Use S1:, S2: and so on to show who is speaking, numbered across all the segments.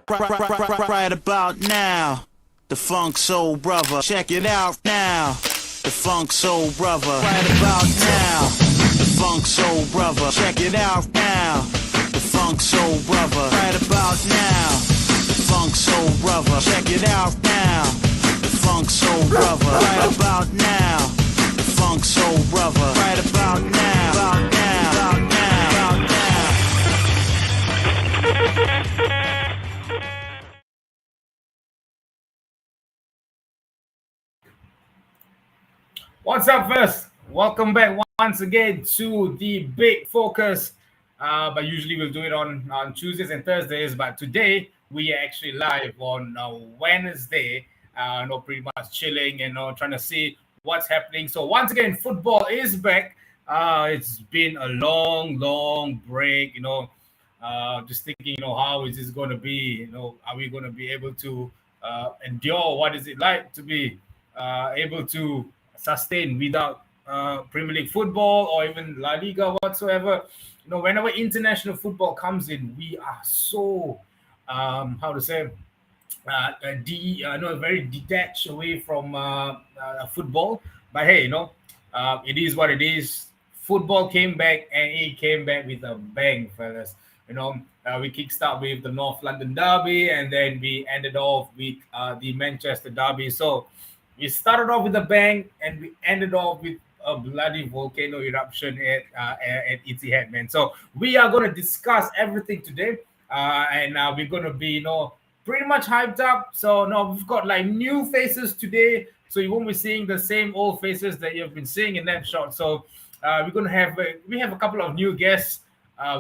S1: Right about now, the Funk Soul Brother. Check it out now, the Funk Soul Brother. Right about now, the Funk Soul Brother. Check it out now, the Funk Soul Brother. Right about now, the Funk Soul Brother. Check it out now, the Funk Soul Brother. Right about now, the Funk Soul Brother. Right about now, about now, about now, about now.
S2: What's up, fellas? Welcome back once again to the Big Focus. But usually we'll do it on Tuesdays and Thursdays. But today we are actually live on Wednesday. Pretty much chilling and trying to see what's happening. So once again, football is back. It's been a long break. Just thinking, how is this going to be? Are we going to be able to endure? What is it like to be able to sustain without Premier League football or even La Liga whatsoever? Whenever international football comes in, we are so very detached away from football. But hey, it is what it is. Football came back and it came back with a bang, fellas. We kickstart with the North London Derby and then we ended off with the Manchester Derby. So we started off with a bang and we ended off with a bloody volcano eruption at Etihad, man. So we are going to discuss everything today, and we're going to be, pretty much hyped up. So we've got like new faces today, so you won't be seeing the same old faces that you've been seeing in that shot. So we're going to have a couple of new guests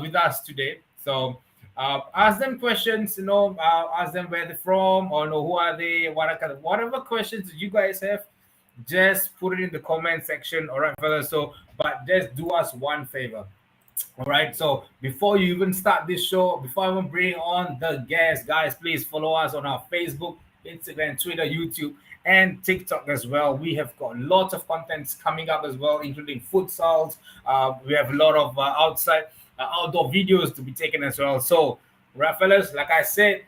S2: with us today. So ask them questions, ask them where they're from or who are they, whatever questions you guys have, just put it in the comment section. All right, fellas. So, but just do us one favor. All right. So before you even start this show, before I even bring on the guests, guys, please follow us on our Facebook, Instagram, Twitter, YouTube, and TikTok as well. We have got lots of contents coming up as well, including futsals. We have a lot of outdoor videos to be taken as well. So, right, fellas, like I said,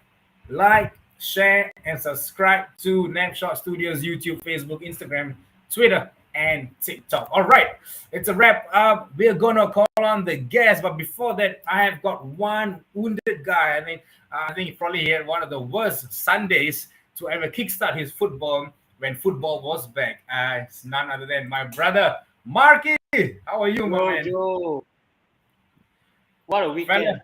S2: like, share, and subscribe to Napshot Studios, YouTube, Facebook, Instagram, Twitter, and TikTok. All right, it's a wrap up. We're gonna call on the guests, but before that, I have got one wounded guy. I think he probably had one of the worst Sundays to ever kickstart his football when football was back. It's none other than my brother, Marky. How are you, my man?
S3: Joe. What a weekend.
S2: Fella,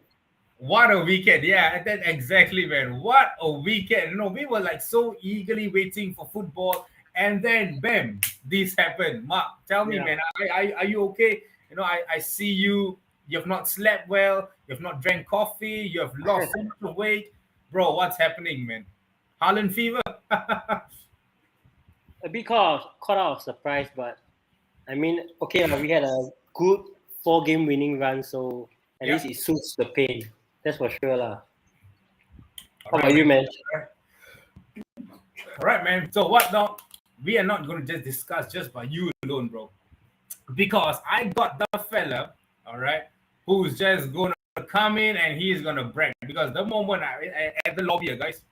S2: what a weekend. Yeah, that exactly, man. What a weekend. We were like so eagerly waiting for football, and then bam, this happened. Mark, tell me, man, are you okay? I see you have not slept well, you have not drank coffee, you have lost so much weight. Bro, what's happening, man? Haaland fever?
S3: A bit caught out of surprise, but okay, we had a good 4-game winning run, so at least it suits the pain. That's for sure, lah. How about you, man?
S2: All right, man. So what now? We are not going to just discuss just by you alone, bro. Because I got the fella, all right, who's just going to come in and he's going to brag. Because the moment I at the lobby, guys,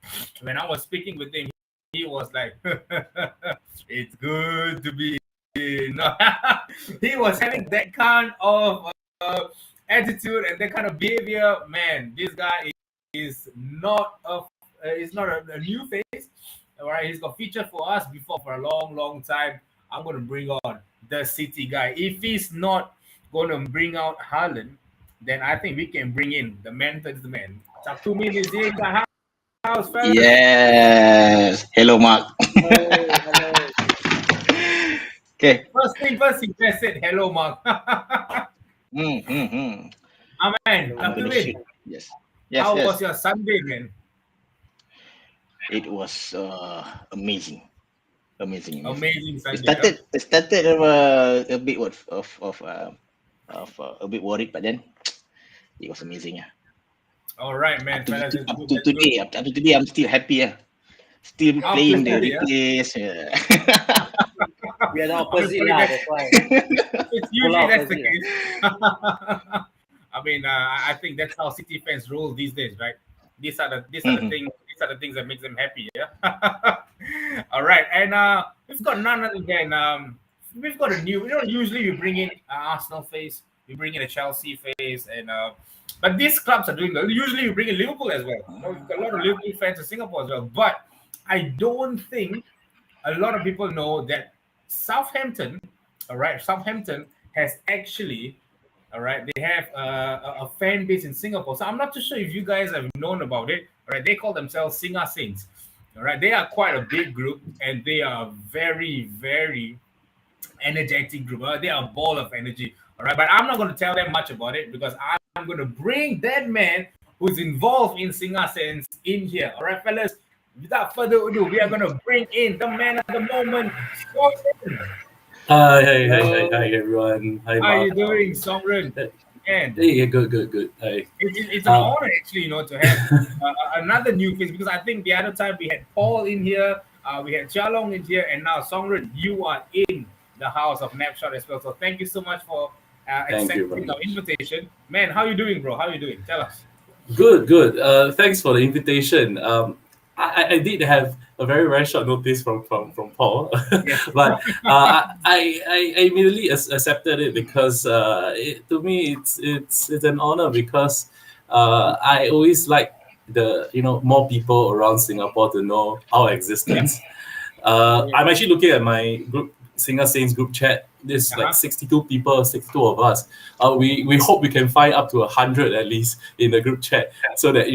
S2: when I was speaking with him, he was like, it's good to be in. He was having that kind of attitude and that kind of behavior. Man, this guy is not a new face. All right, he's got featured for us before for a long time. I'm going to bring on the City guy. If he's not going to bring out Haaland, then I think we can bring in the man that's the man. Talk to me, is in the house, fellas.
S4: Yes. Hello, Mark.
S3: Hello.
S4: Okay.
S2: First thing first, he just said hello, Mark. Amen. Talk to me.
S4: Yes.
S2: How was your Sunday, man?
S4: It was amazing.
S2: Amazing Sunday.
S4: It started a bit of a bit worried, but then it was amazing. Yeah.
S2: All right, man.
S4: Up to today, I'm still happy. Yeah. Still playing the replays. Yeah.
S3: We are the opposite, that's why.
S2: It's usually that's the case. I think that's how City fans roll these days, right? These are the things that makes them happy. Yeah. All right, and we've got none other than we've got a new. Usually we bring in Arsenal face, we bring in a Chelsea face, and but these clubs are doing well. Usually we bring in Liverpool as well. We've got a lot of Liverpool fans in Singapore as well. But I don't think a lot of people know that Southampton, all right, Southampton has actually, all right, they have a fan base in Singapore. So I'm not too sure if you guys have known about it. All right, they call themselves Singa Saints. All right, they are quite a big group, and they are very, very energetic group. They are a ball of energy. All right, but I'm not going to tell them much about it because I'm going to bring that man who's involved in Singa Saints in here. All right, fellas. Without further ado, we are going to bring in the man of the moment, Songren.
S5: Hi everyone. Hi,
S2: How are you
S5: Mark.
S2: doing, Songren? And
S5: Hey, good. Hi.
S2: it's an honor actually, to have another new face because I think the other time we had Paul in here, we had Xiaolong in here, and now Songren, you are in the house of Napshot as well. So thank you so much for
S5: Thank you
S2: accepting
S5: very
S2: our
S5: much.
S2: invitation, man. How you doing, bro? How you doing? Tell us.
S5: Good. Thanks for the invitation. I did have a very short notice from Paul,
S2: Yes.
S5: but I immediately accepted it because to me it's an honor because I always like the more people around Singapore to know our existence. I'm actually looking at my group Singer Saints group chat. There's like 62 people, 62 of us. We hope we can find up to 100 at least in the group chat so that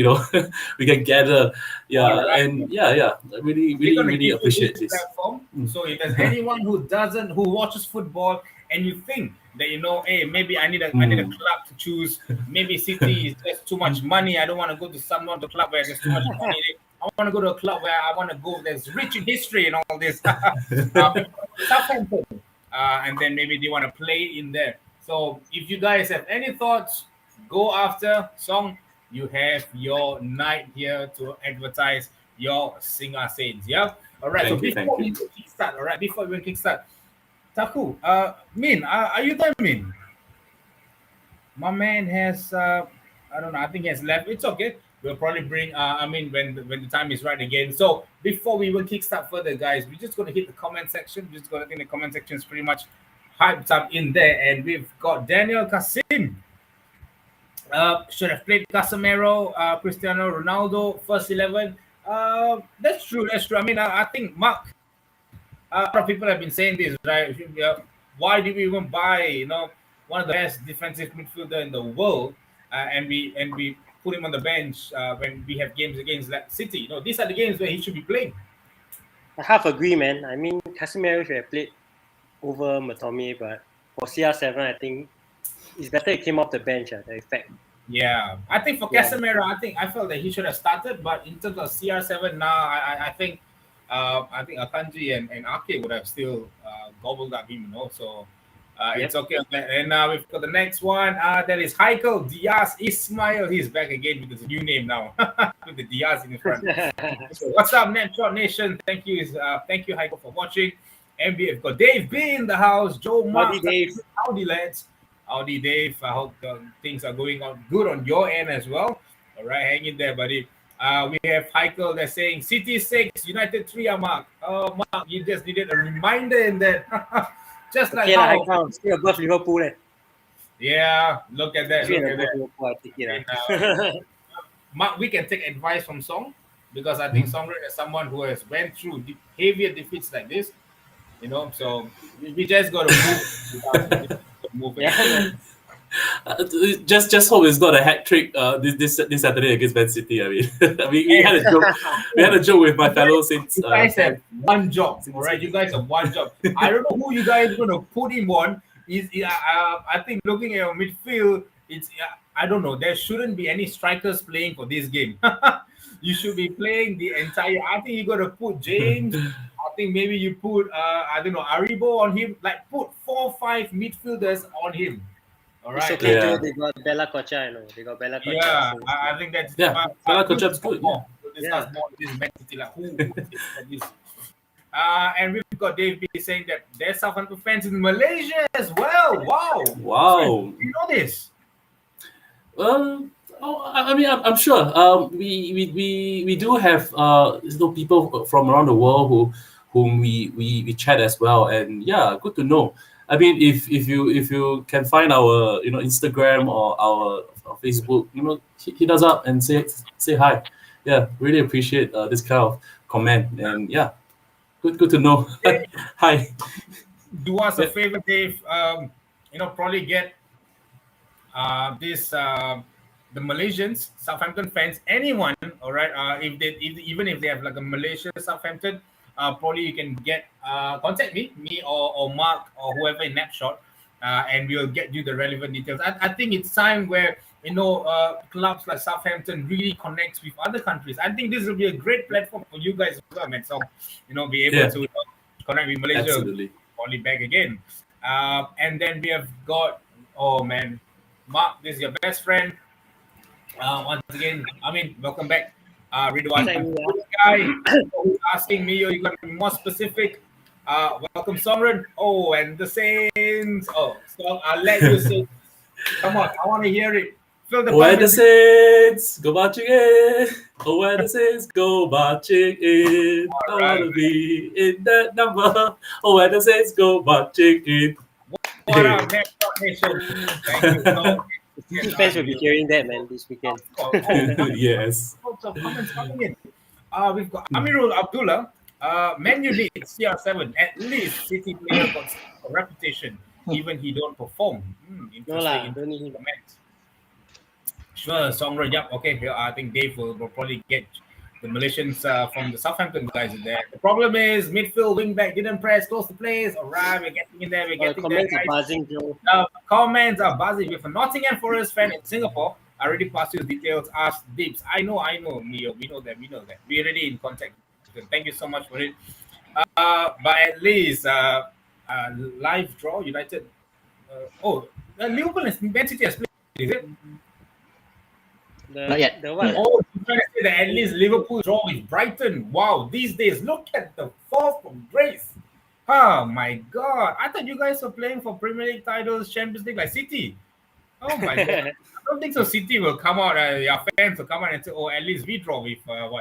S5: we can gather.
S2: Alright.
S5: And I really appreciate this.
S2: Platform. So if there's anyone who watches football and you think that hey, maybe I need a club to choose. Maybe City is just too much money. I don't want to go to the club where there's too much money. I want to go to a club where I want to go that's rich in history and all this. Southampton. And then maybe they want to play in there. So if you guys have any thoughts, go after Song. You have your night here to advertise your Singer Saints. Yeah. All right.
S5: Thank you.
S2: Before we kickstart, Taku, Min, are you there, Min? My man has I don't know. I think he has left. It's okay. We'll probably bring when the time is right again. So before we will kickstart further, guys, we're just gonna hit the comment section. We're just gonna think the comment section is pretty much hyped up in there, and we've got Daniel Kasim. Should have played Casemiro, Cristiano Ronaldo, first 11. That's true. I mean, I think Mark. A lot of people have been saying this, right? Why did we even buy, one of the best defensive midfielder in the world, and we put him on the bench when we have games against City? These are the games where he should be playing.
S3: I half agree, man. I mean, Casemiro should have played over Matome, but for CR7, I think it's better he came off the bench. The effect.
S2: Yeah, I think for Casemiro, I felt that he should have started, but in terms of CR7 now, I think Akanji and Ake would have still gobbled up him, So it's okay. And now we've got the next one. That is Heikel Diaz Ismail. He's back again with his new name now, with the Diaz in front. So what's up, Netshot Nation? Thank you, Heikel, for watching. And we've got Dave B in the house. Joe Mark.
S3: Howdy, Dave.
S2: Howdy, lads. Howdy, Dave. I hope things are going on good on your end as well. All right, hang in there, buddy. We have Heikel that's saying City 6, United 3, Mark. Oh, Mark, you just needed a reminder in there. Just like how.
S3: Still above Liverpool.
S2: Yeah, look at that.
S3: Liverpool, I take it,
S2: Mark, we can take advice from Song because I think Song is someone who has went through heavier defeats like this. So we just got to move.
S5: Just hope it's not a hat trick this Saturday against Man City. I mean, we had a joke. We had a joke with my fellow Saints.
S2: You guys have one job, all right? You guys have one job. I don't know who you guys are going to put him on. I think looking at your midfield, I don't know. There shouldn't be any strikers playing for this game. You should be playing the entire. I think you got to put James. I think maybe you put Aribo on him. Like put 4 or 5 midfielders on him. All right.
S3: It's okay, Joe. They got Bella Kocha, They got Bella Kocha.
S2: Yeah, I think that's
S5: Bella Kocha's good.
S2: More. Discuss more this Man City, like who is this. And we've got Dave B saying that there's Southampton fans in Malaysia as well. Wow.
S5: Wow.
S2: You know this?
S5: Well, Oh, I mean, I'm sure. We do have people from around the world whom we chat as well, and yeah, good to know. I mean, if you can find our Instagram or our Facebook, hit us up and say hi. Yeah, really appreciate this kind of comment, and yeah, good to know. Hi.
S2: Do us a
S5: Yeah.
S2: favor, Dave. Probably get this the Malaysians, Southampton fans, anyone, all right. Even if they have like a Malaysia Southampton, probably you can get contact me or Mark or whoever in Napshot, and we'll get you the relevant details. I think it's time where clubs like Southampton really connects with other countries. I think this will be a great platform for you guys as well, man. So be able
S5: Yeah.
S2: to connect with Malaysia.
S5: Absolutely.
S2: Only back again. And then we have got, oh man, Mark, this is your best friend. Once again, welcome back. Ridwan,
S3: Thank you.
S2: this guy who's asking me, you're going to be more specific. Welcome, Somran. Oh, and the Saints. Oh, so I'll let you say. Come on, I want to hear it. Fill the
S5: Where the
S2: comments.
S5: Saints go marching in. Oh, where the Saints go marching in. I want to be in that number. Oh, where the Saints go marching in.
S2: What up, Napshot Nation? Thank you. So,
S3: City fans will be hearing that, man, this weekend.
S5: Yes.
S2: Lots of comments coming in. We've got Amirul Abdullah. Man U needs CR7. At least City player got a reputation, even he don't perform.
S3: No lah,
S2: Interesting
S3: don't need him.
S2: comment. Sure, Songra. Yep. Okay. Here, I think Dave will probably get the Malaysians from the Southampton guys in there. The problem is midfield wingback didn't press close to plays. All right, we're getting in there. We're getting there,
S3: Comments are
S2: guys.
S3: buzzing, Joe.
S2: Comments are buzzing. With a Nottingham Forest fan in Singapore, I already passed you the details. Ask Dips. I know, Mio. We know that. We're already in contact. Thank you so much for it. But at least live draw United. Liverpool and Man City has played. Is it?
S4: Not yet.
S3: The one.
S2: Oh, you're trying to say that at least Liverpool draw with Brighton. Wow, these days, look at the fall from grace. Oh my God. I thought you guys were playing for Premier League titles, Champions League like City. Oh my God. I don't think so. City will come out, your fans will come out and say, oh, at least we draw with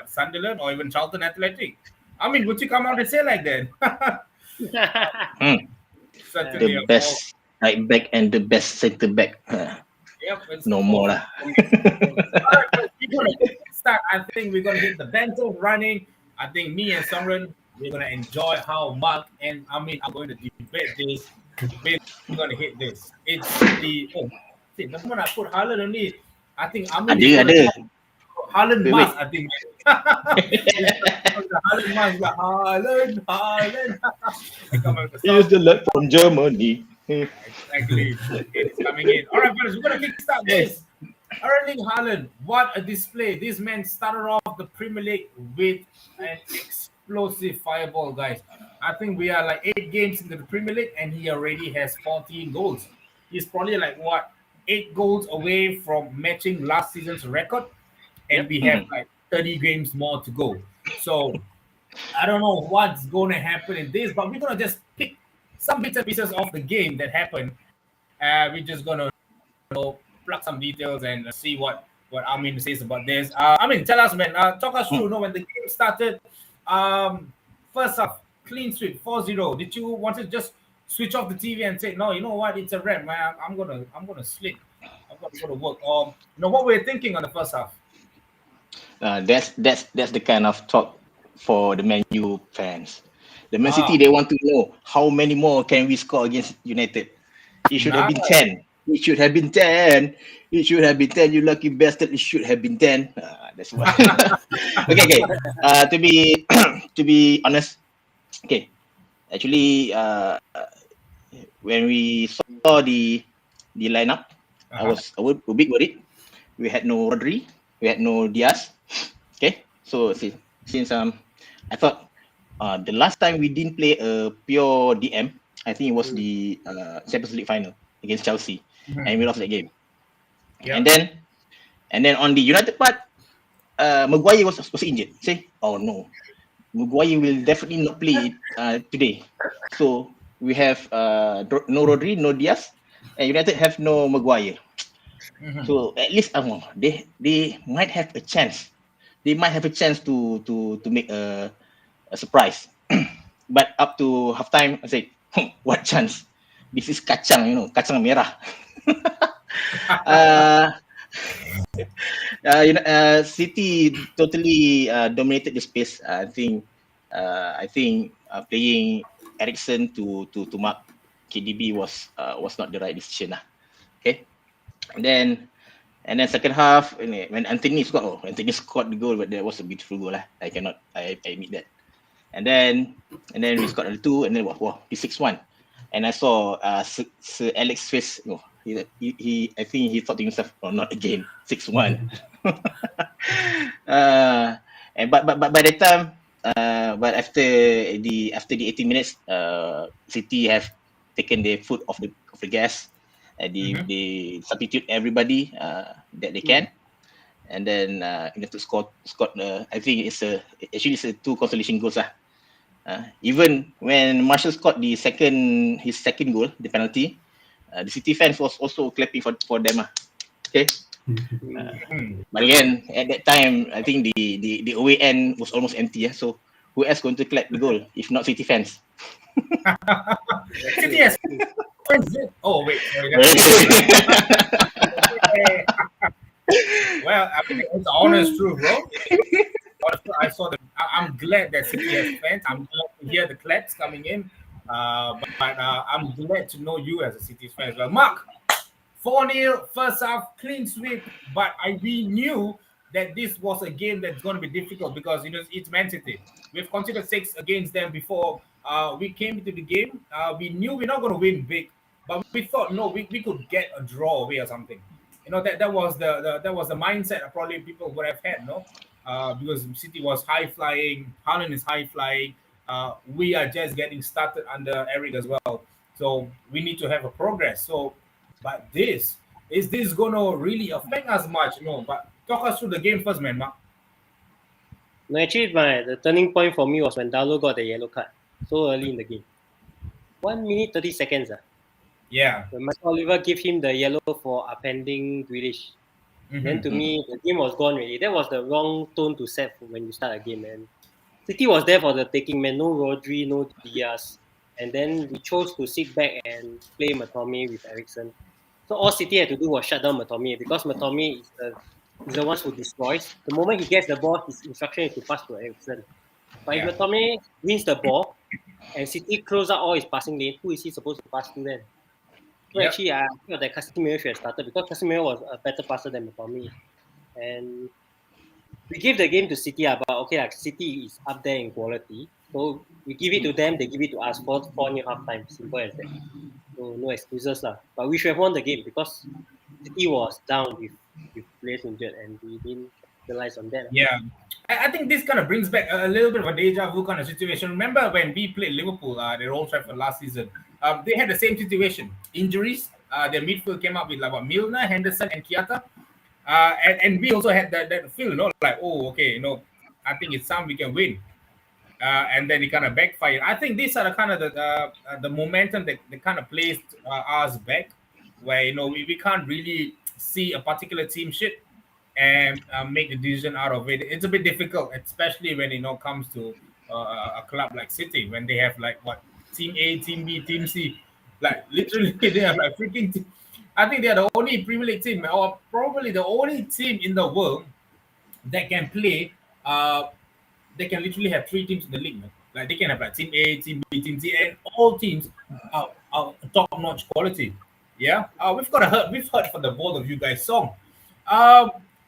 S2: Sunderland or even Charlton Athletic. Would you come out and say like that? Certainly.
S4: The best right back and the best centre back.
S2: Yep,
S4: No more lah.
S2: Alright, we're gonna start. I think we're gonna hit the bento running. I think me and Songren, we're gonna enjoy how Mark and are going to debate this. We're gonna hit this. It's the moment I put Haaland only. I think
S4: Ada.
S2: Haaland
S4: Wait,
S2: mask. I think. Haaland mask. Haaland.
S4: Here's the luck from Germany.
S2: Exactly. It's coming in. All right, fellas, we're going to kickstart this. Erling Haaland, what a display. This man started off the Premier League with an explosive fireball, guys. I think we are like 8 games into the Premier League and he already has 14 goals. He's probably like, 8 goals away from matching last season's record. And we have like 30 games more to go. So I don't know what's going to happen in this, but we're going to just pick some bits and pieces of the game that happened. We're just gonna plug some details and see what Amin says about this. Tell us, man. Talk us through. When the game started, first half, clean sweep, 4-0. Did you want to just switch off the TV and say, no, you know what? It's a wrap, man. I'm gonna sleep. I'm gonna go to work. What were you thinking on the first half?
S4: That's the kind of talk for the Man U fans. The Man City, they want to know how many more can we score against United. It should have been 10. It should have been 10. It should have been 10. You lucky bastard. It should have been 10. That's what. Okay. To be honest, okay. Actually, when we saw the lineup, I was a bit worried. We had no Rodri. We had no Diaz. Okay. So since I thought. The last time we didn't play a pure DM, I think it was the Champions League final against Chelsea, and we lost that game. Yep. And then on the United part, Maguire was injured. Say, oh no, Maguire will definitely not play today. So we have no Rodri, no Diaz, and United have no Maguire. So at least they might have a chance. They might have a chance to make a surprise. But up to halftime, I said, what chance? This is kacang, kacang merah. City totally dominated the space. I think playing Eriksen to mark KDB was not the right decision. Okay, and then second half, when Anthony scored the goal, but that was a beautiful goal. I admit that. And then we scored the 2, and then the 6-1. And I saw Sir Alex face. He I think he thought to himself, not again, 6-1. And but by the time, but after the 80 minutes, City have taken their foot off the gas. They substitute everybody that they can, and then to score. I think it's a 2 consolation goals. Even when Marshall scored his second goal, the penalty, the City fans was also clapping for them. Okay. But again, at that time, I think the away end was almost empty. So who else going to clap the goal if not City fans?
S2: City has. Oh wait. Well, I mean, it's honest truth, bro. I saw the. I'm glad that City has fans. I'm glad to hear the claps coming in. But I'm glad to know you as a City fan as well. Mark, 4-0 first half, clean sweep. But we knew that this was a game that's going to be difficult because it's Man City. We've considered 6 against them before. We came into the game. We knew we're not going to win big, but we thought we could get a draw away or something. That was the mindset that probably people would have had, because City was high flying, Haaland is high flying. We are just getting started under Eric as well, so we need to have a progress. So, but is this gonna really affect us much? But talk us through the game first, man, Mark.
S3: No, actually, the turning point for me was when Darlow got the yellow card so early in the game. 1 minute 30 seconds.
S2: Yeah.
S3: When Michael Oliver gave him the yellow for upending Grealish. Then to me, the game was gone already. That was the wrong tone to set for when you start a game, man. City was there for the taking, man. No Rodri, no Diaz. And then we chose to sit back and play Matome with Eriksen. So all City had to do was shut down Matome because Matome is the one who destroys. The moment he gets the ball, his instruction is to pass to Eriksen. But if Matome wins the ball and City close out all his passing lane, who is he supposed to pass to then? So actually, I feel that Casemiro should have started because Casemiro was a better passer than Matome. And we gave the game to City, but okay, City is up there in quality. So we give it to them, they give it to us for 4-0 half time. Simple as that. So no excuses. But we should have won the game because City was down with players injured and we didn't capitalize on that.
S2: Yeah. I think this kind of brings back a little bit of a deja vu kind of situation. Remember when we played Liverpool at Old Trafford last season? They had the same situation. Injuries. Their midfield came up with Milner, Henderson, and Kiata. And we also had that feel, I think it's time we can win. And then it kind of backfired. I think these are the kind of the momentum that kind of placed us back, where we can't really see a particular team shit and make a decision out of it. It's a bit difficult, especially when it comes to a club like City, when they have Team A, Team B, Team C. Literally, they have freaking. I think they are the only Premier League team, or probably the only team in the world that can play. They can literally have 3 teams in the league, man. They can have Team A, Team B, Team C, and all teams are top-notch quality. Yeah, we've heard from the both of you guys' song.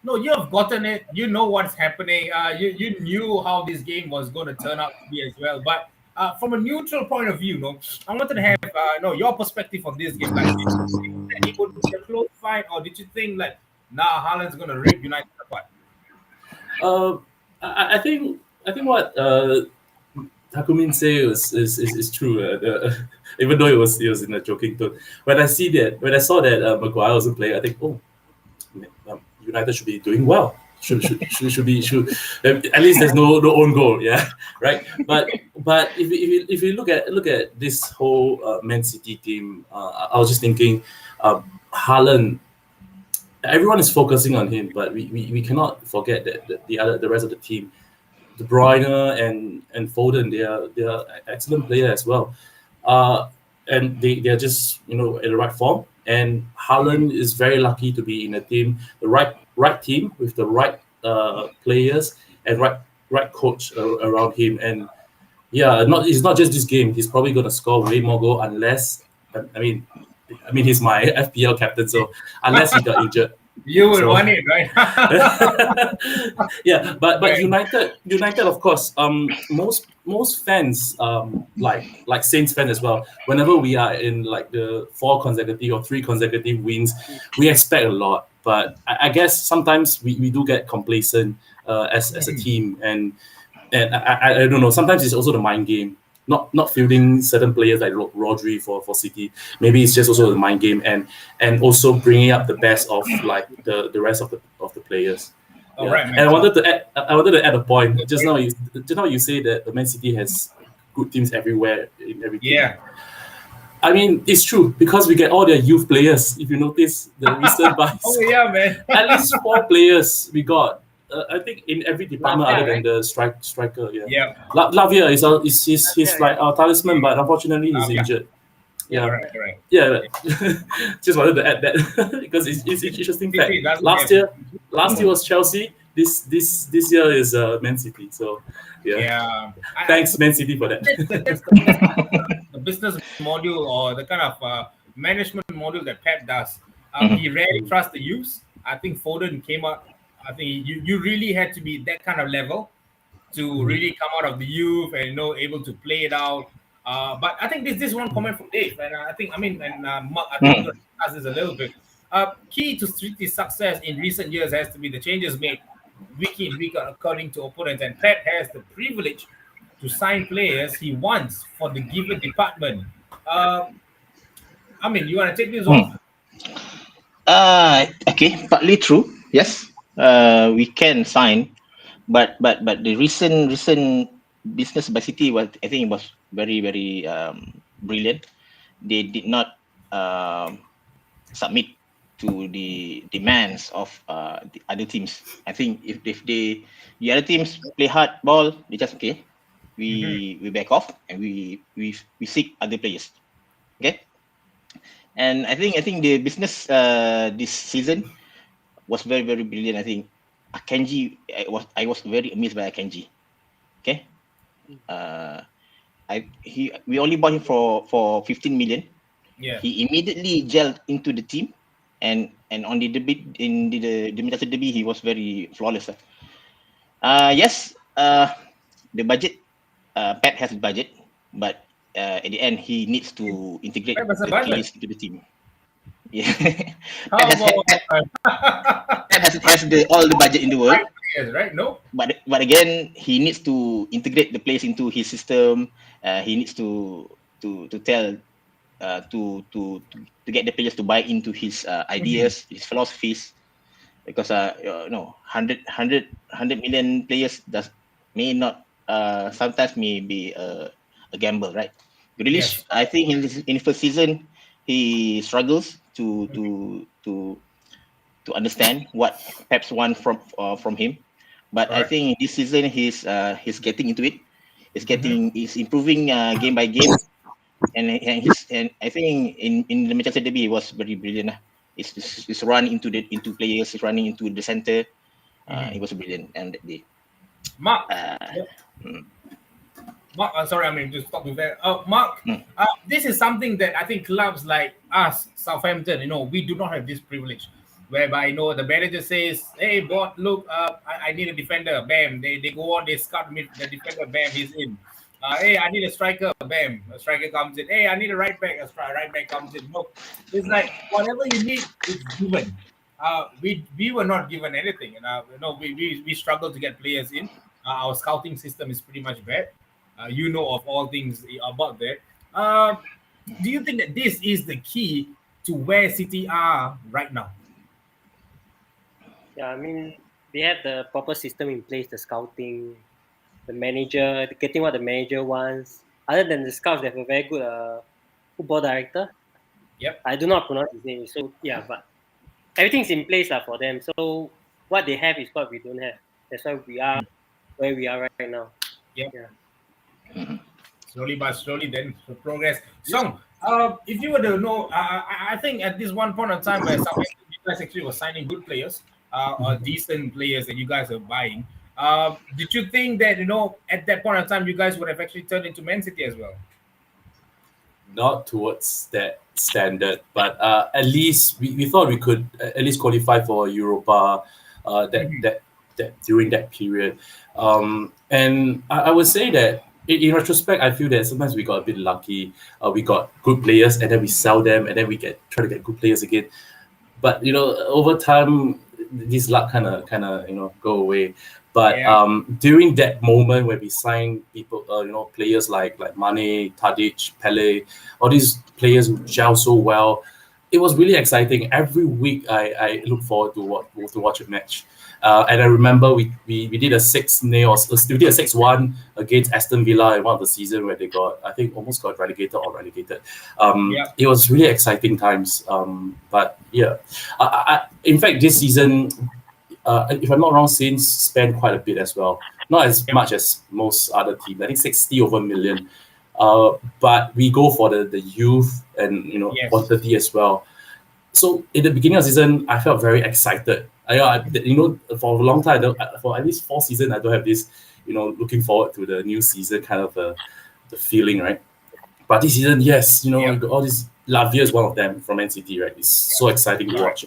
S2: No, you have gotten it. You know what's happening. You knew how this game was going to turn out to be as well. But from a neutral point of view, I wanted to have your perspective on this game. Did you think that it would be a close fight, or did you think Haaland's going to rip United apart?
S5: I think what Takumin says is true. Even though it was in a joking tone. When I saw that Maguire wasn't playing, I think, United should be doing well. Should at least there's no own goal, yeah, right. But if you look at this whole Man City team, I was just thinking, Haaland everyone is focusing on him, but we cannot forget that the rest of the team, De Bruyne and Foden, they are excellent players as well, and they are just in the right form. And Haaland is very lucky to be in a team, the right team with the right players and right coach around him. And yeah, it's not just this game. He's probably going to score way more goal unless I mean he's my FPL captain, so unless he got injured.
S2: You would
S5: So-
S2: want it, right?
S5: Yeah, but
S2: Right.
S5: United of course, most fans, like Saints fans as well, whenever we are in like the 4 consecutive or 3 consecutive wins, we expect a lot. But I guess sometimes we do get complacent as a team, and I don't know, sometimes it's also the mind game. Not fielding certain players like Rodri for City. Maybe it's just also the mind game, and also bringing up the best of like the rest of the players.
S2: All right, man.
S5: And I wanted to add a point. Just now you say that the Man City has good teams everywhere in every team.
S2: Yeah.
S5: I mean, it's true because we get all their youth players. If you notice the recent buys,
S2: Oh yeah, man.
S5: at least 4 players we got. I think in every department
S3: Lavia,
S5: other than the striker. Yeah.
S2: Yeah.
S5: Lavia is like our talisman, but unfortunately he's
S2: Lavia.
S5: injured. Yeah.
S2: All right.
S5: Yeah, just wanted to add that because it's interesting fact.
S2: That's
S5: Last year was Chelsea. This year is Man City. So yeah,
S2: Yeah.
S5: thanks Man City for that.
S2: That's the business module or the kind of management module that Pep does. He rarely trusts the youths. I think Foden came out. I think you really had to be that kind of level to really come out of the youth and able to play it out. But I think this one comment from Dave, and Mark, I think we're going to discuss this a little bit. Key to City's success in recent years has to be the changes made week in, week out according to opponents, and Pep has the privilege to sign players he wants for the given department. You want to take this off?
S4: Okay, partly true. Yes, we can sign, but the recent business by City was, I think, it was very brilliant. They did not submit to the demands of the other teams. I think if the other teams play hard ball, they just okay. We back off and we seek other players. Okay. And I think the business this season was very brilliant. I think Akanji, I was very amazed by Akanji. Okay. We only bought him for 15 million.
S2: Yeah.
S4: He immediately gelled into the team, and on the debut in the Manchester derby, he was very flawless. Yes, the budget. Pep has a budget, but at the end, he needs to integrate
S2: Pep has a
S4: the
S2: budget?
S4: players into the team. Yeah,
S2: How about
S4: Pep has all the budget in the world.
S2: players, right? No.
S4: But again, he needs to integrate the players into his system. He needs to tell to get the players to buy into his ideas, his philosophies, because 100 million players may not sometimes may be a gamble, right? Grealish, I think in the first season he struggles to understand what Pep's want from him. But I think this season he's getting into it. He's improving game by game, and I think in the Manchester derby he was very brilliant. He's run into players, he's running into the center. He was brilliant and that day.
S2: Mark. Mark, sorry, to stop you there. Mark, this is something that I think clubs like us, Southampton, we do not have this privilege. Whereby the manager says, "Hey, boy, look, I need a defender." Bam, they go on, they scout the defender. Bam, he's in. Hey, I need a striker. Bam, a striker comes in. Hey, I need a right back. A right back comes in. No, it's like whatever you need is given. We were not given anything, and we struggle to get players in. Our scouting system is pretty much bad. Of all things about that. Do you think that this is the key to where City are right now?
S3: Yeah, they have the proper system in place, the scouting, the manager, getting what the manager wants. Other than the scouts, they have a very good football director.
S2: Yep.
S3: I do not pronounce his name, so yeah, but everything's in place for them. So what they have is what we don't have. That's why we are where we are right now.
S2: Yep.
S3: Yeah.
S2: Slowly but slowly, then the progress. So, if you were to know, I think at this one point of time where you guys actually were signing good players, or decent players that you guys are buying, did you think that at that point of time you guys would have actually turned into Man City as well?
S5: Not towards that standard, but at least we thought we could at least qualify for Europa that during that period. And I would say that in retrospect, I feel that sometimes we got a bit lucky. We got good players and then we sell them and then we try to get good players again. But over time, this luck kind of go away. But during that moment when we signed people, players like Mane, Tadic, Pele, all these players who gel so well, it was really exciting. Every week I look forward to watch a match. And I remember we did a 6-0 or we did a 6-1 against Aston Villa in one of the seasons where they almost got relegated. It was really exciting times. But yeah, in fact, this season, if I'm not wrong, Saints spent quite a bit as well. Not as much as most other teams. I think 60 over million. But we go for the youth and quantity as well. So in the beginning of the season, I felt very excited. For a long time, for at least 4 seasons, I don't have this, looking forward to the new season kind of the feeling, right? But this season, yes, all these. Lavia is one of them from NCT, right? It's so exciting to watch.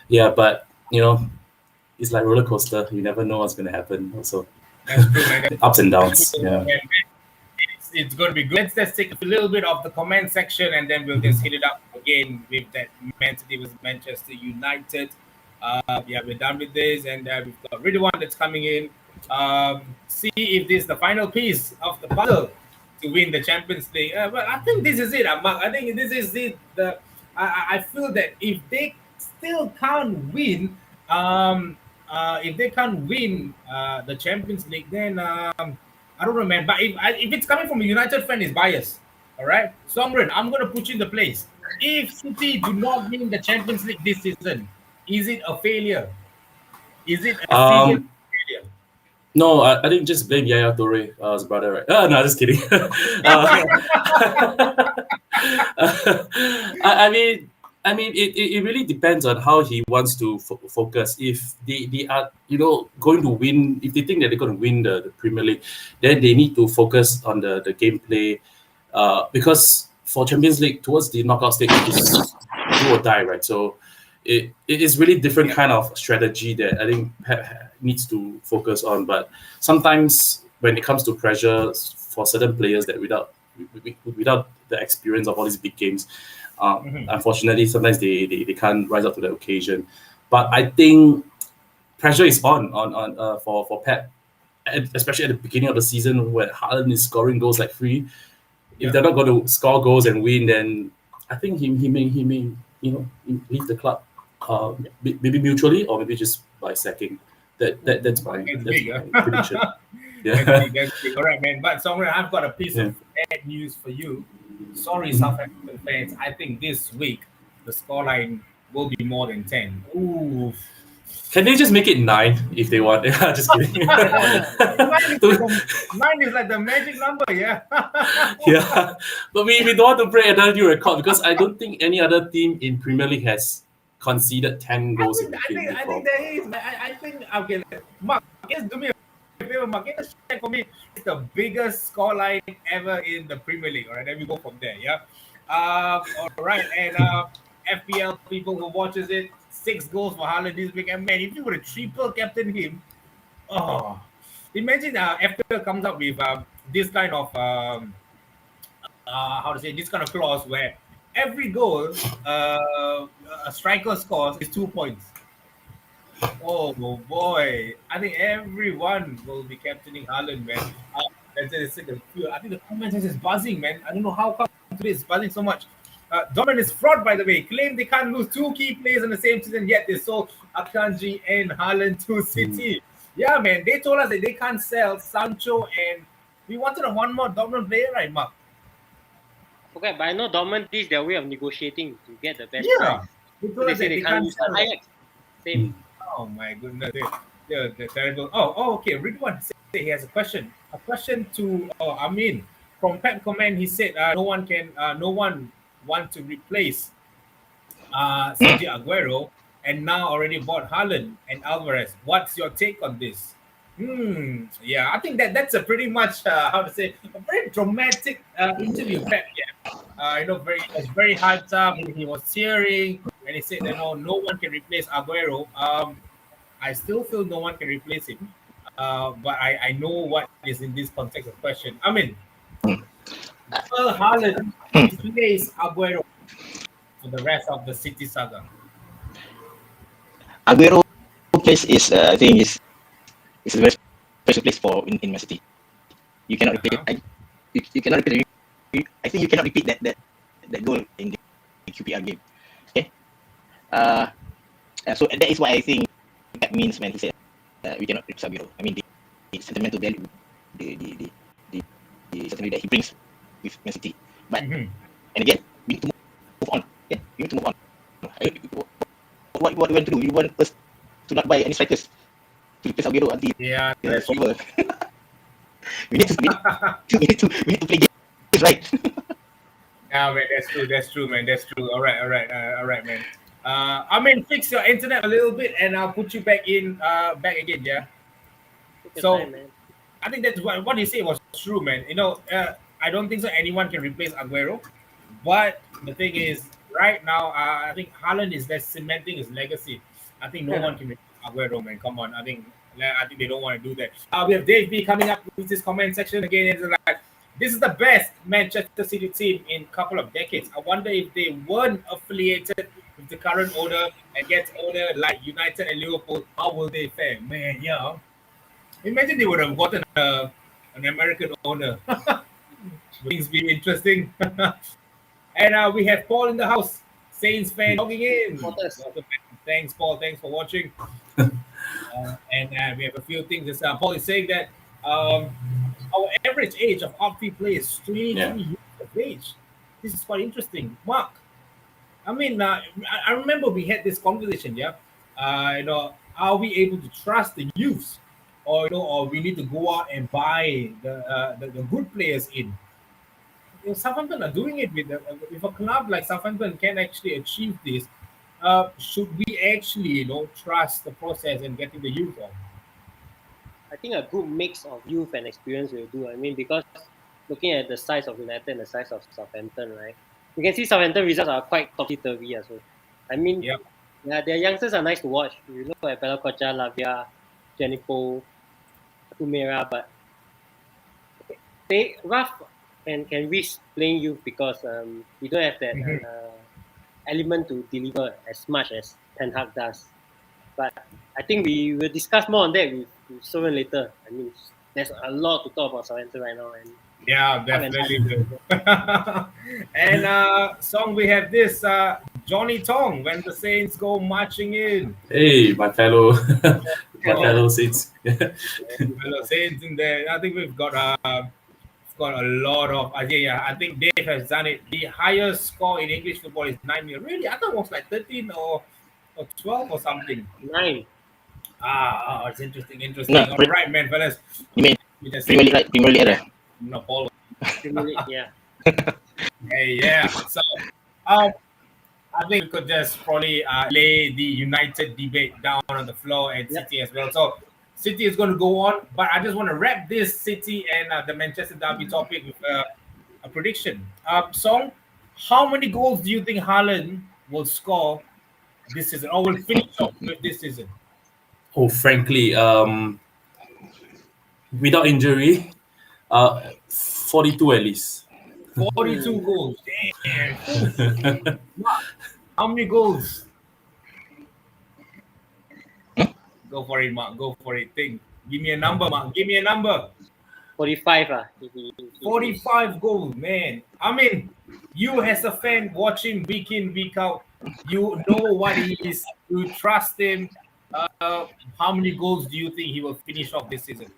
S5: Yeah, but it's like roller coaster. You never know what's going to happen. Also,
S2: That's true, man.
S5: ups and downs. Yeah.
S2: It's going to be good. Let's take a little bit of the comment section and then we'll just hit it up again with that Man City versus Manchester United. We're done with this, and we've got really one that's coming in. See if this is the final piece of the puzzle to win the Champions League. But I think this is it, Mark. I think this is it. I feel that if they still can't win, the Champions League, then I don't know, man. But if it's coming from a United fan, it's biased. All right, Songren, I'm going to put you in the place. If City do not win the Champions League this season, is it a failure? Is it a serious failure?
S5: No, I think just blame Yaya Toure, his brother, right? No, just kidding. I mean, it really depends on how he wants to focus. If they are, going to win, if they think that they're going to win the Premier League, then they need to focus on the gameplay. Because for Champions League, towards the knockout stage, it's do or die, right? So it is really different kind of strategy that I think Pep needs to focus on. But sometimes when it comes to pressure for certain players that without the experience of all these big games, unfortunately, sometimes they can't rise up to the occasion. But I think pressure is on for Pep, especially at the beginning of the season when Haaland is scoring goals like free. If they're not going to score goals and win, then I think he may leave the club, maybe mutually or maybe just by sacking. That's my prediction.
S2: That's big. All right, man. But Songren, I've got a piece of bad news for you. Sorry, South African fans. I think this week the scoreline will be more than 10. Ooh.
S5: Can they just make it 9 if they want? Just kidding.
S2: 9 is like the magic number, yeah.
S5: Yeah, but we don't want to break another new record because I don't think any other team in Premier League has conceded 10 goals in the game before.
S2: I think there is. I think, okay, Mark, just do me a favor, Mark. Just check for me. It's the biggest scoreline ever in the Premier League. All right, then we go from there, yeah? All right, and FPL people who watches it, 6 goals for Haaland this week. And man, if you were to triple captain him, imagine FPL comes up with this kind of this kind of clause where every goal a striker scores is 2 points. Oh boy, I think everyone will be captaining Haaland, man. I think the comment is buzzing, man. I don't know how come today it's buzzing so much. Dortmund is fraud, by the way. Claim they can't lose 2 key players in the same season, yet they sold Akanji and Haaland to City. Yeah, man. They told us that they can't sell Sancho, and we wanted one more Dortmund player, right, Mark?
S3: Okay, but I know Dortmund is their way of negotiating to get the best price.
S2: They told
S3: They
S2: us
S3: say
S2: that
S3: they
S2: they
S3: can't
S2: can't
S3: use
S2: sell.
S3: Ajax. Same.
S2: Oh my goodness, they're terrible. Oh, okay. Ridwan said he has a question. A question to Amin from Pep Comment. He said no one want to replace Sergio Aguero, and now already bought Haaland and Alvarez. What's your take on this? Yeah, I think that's a pretty much how to say a very dramatic interview. Pep, yeah, it was very hyped up. He was cheering, and he said that no one can replace Aguero. I still feel no one can replace him, but I know what is in this context of question. I mean, will Haaland replace Aguero for the rest of the City saga?
S4: Aguero place is I think is a very special place for in Man City. You cannot repeat. You cannot repeat. I think you cannot repeat that goal in the QPR game. Okay. So that is why I think that means when he said we cannot replace Aguero. I mean the sentimental value, the sentiment that he brings with Man City. But and again, we need to move on. Okay, we need to move on. What you want to do? You want us to not buy any strikers to replace Aguero until
S2: That's
S4: forever. we need to play games right.
S2: Yeah, man, that's true, man. That's true. All right, man. I mean, fix your internet a little bit, and I'll put you back again. Yeah. So,
S3: Time, man.
S2: I think that's what you say was true, man. I don't think so anyone can replace Aguero, but the thing is, right now, I think Haaland is less cementing his legacy. I think no one can replace Aguero, man. Come on, I think they don't want to do that. We have Dave B coming up with this comment section again. It's like, this is the best Manchester City team in a couple of decades. I wonder if they weren't affiliated with the current owner and get owner like United and Liverpool, how will they fare? Man, yeah. Imagine they would have gotten an American owner. Things be interesting. And we have Paul in the house, Saints fan logging in. Thanks, Paul. Thanks for watching. And we have a few things. Paul is saying that our average age of outfield players is 23 years of age. This is quite interesting. Mark, I mean, I remember we had this conversation. Yeah, are we able to trust the youths, or we need to go out and buy the good players in? Southampton are doing it with if a club like Southampton can actually achieve this. Should we actually, trust the process and getting the youth on?
S3: I think a good mix of youth and experience will do. I mean, because looking at the size of United and the size of Southampton, right? You can see Southampton results are quite topsy-turvy as well. I mean, their youngsters are nice to watch. You look at Bella Kocha, Lavia, Jenipo, Tumera, but they rough and can risk playing youth because we don't have that element to deliver as much as Ten Hag does. But I think we will discuss more on that with Soren later. I mean, there's a lot to talk about Southampton right now. And
S2: yeah, definitely. And song we have this Johnny Tong, When the Saints Go Marching In.
S5: Hey, my fellow Saints.
S2: Fellow Saints in there. I think we've got a lot of. I think Dave has done it. The highest score in English football is 9 million. Really, I thought it was like 13 or 12 or something.
S3: 9.
S2: It's interesting.
S4: No,
S2: All right, man, fellas.
S4: You mean Premier League, right? Premier League era.
S2: No, Paul.
S3: Yeah.
S2: Hey, yeah. So, I think we could just probably lay the United debate down on the floor and City as well. So, City is going to go on, but I just want to wrap this City and the Manchester Derby topic with a prediction. Song, how many goals do you think Haaland will score this season, or will finish off with this season?
S5: Oh, frankly, without injury, 42 at least.
S2: 42 goals. Damn. How many goals? Go for it, Mark. Go for it. Think. Give me a number, Mark. Give me a number.
S3: 45.
S2: 45 goals, man. I mean, you as a fan watching week in, week out, you know what he is. You trust him. How many goals do you think he will finish off this season?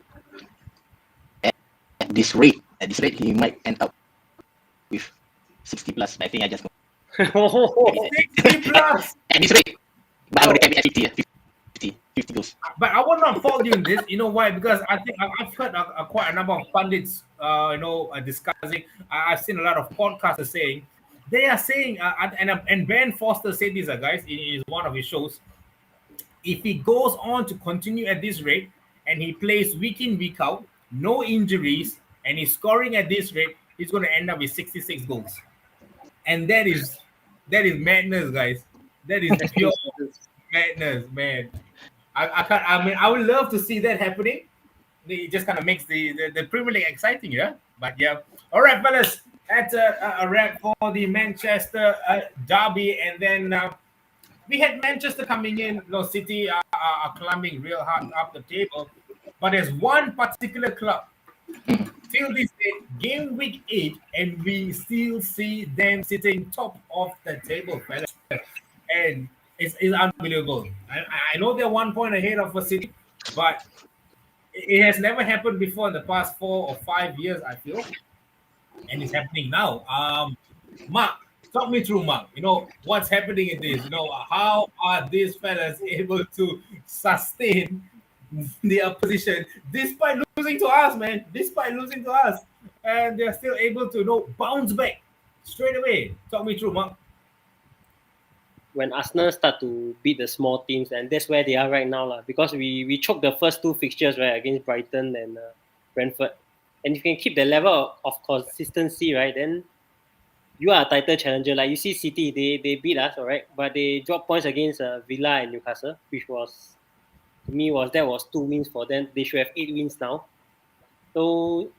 S4: At this rate, he might end up with 60 plus. I think I just
S2: 60 plus.
S4: at this rate. But I would cap it at 50 goals.
S2: But I will not fault you in this. You know why? Because I think I've heard quite a number of pundits, discussing. I've seen a lot of podcasters saying they are saying, and Ben Foster said this, guys, in one of his shows. If he goes on to continue at this rate and he plays week in, week out, no injuries, and he's scoring at this rate, he's going to end up with 66 goals. And that is madness, guys. That is pure madness, man. I can't. I mean, I would love to see that happening. It just kind of makes the Premier League exciting, yeah. But yeah, all right, fellas. That's a wrap for the Manchester derby, and then we had Manchester coming in. City are climbing real hard up the table, but there's one particular club till this day, game week 8, and we still see them sitting top of the table, fellas. And it's unbelievable. I know they're 1 point ahead of a City, but it has never happened before in the past 4 or 5 years, I feel. And it's happening now. Mark, talk me through, Mark. What's happening in this? How are these fellas able to sustain their position despite losing to us, man? Despite losing to us. And they're still able to bounce back straight away. Talk me through, Mark.
S3: When Arsenal start to beat the small teams, and that's where they are right now, because we choked the first 2 fixtures, right, against Brighton and Brentford. And if you can keep the level of consistency, right, then you are a title challenger. Like you see City, they beat us, all right, but they dropped points against Villa and Newcastle, which was, to me, was 2 wins for them. They should have 8 wins now. So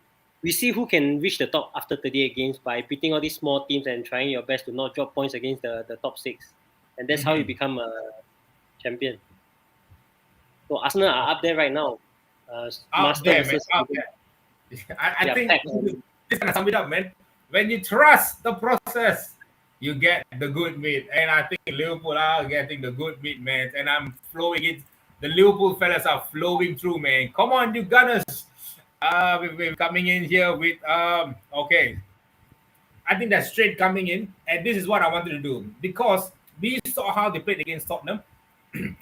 S3: we see who can reach the top after 38 games by beating all these small teams and trying your best to not drop points against the top 6. And that's how you become a champion. So Arsenal are up there right now.
S2: Up there, man. Up there. I think this can sum it up, man. When you trust the process, you get the good meat. And I think Liverpool are getting the good meat, man. And I'm flowing it. The Liverpool fellas are flowing through, man. Come on, you Gunners. We're coming in here with okay. I think that's straight coming in, and this is what I wanted to do because we saw how they played against Tottenham.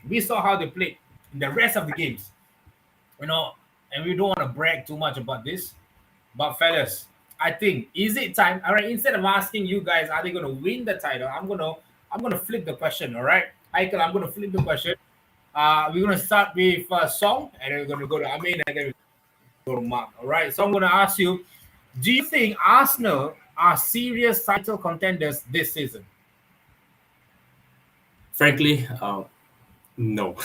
S2: We saw how they played in the rest of the games, and we don't want to brag too much about this, but fellas, I think is it time? All right, instead of asking you guys, are they going to win the title? I'm gonna flip the question. All right, Michael, I'm gonna flip the question. We're gonna start with Song, and then we're gonna go to Amin, and then we go to Mark. All right, so I'm gonna ask you: do you think Arsenal are serious title contenders this season?
S5: Frankly, no.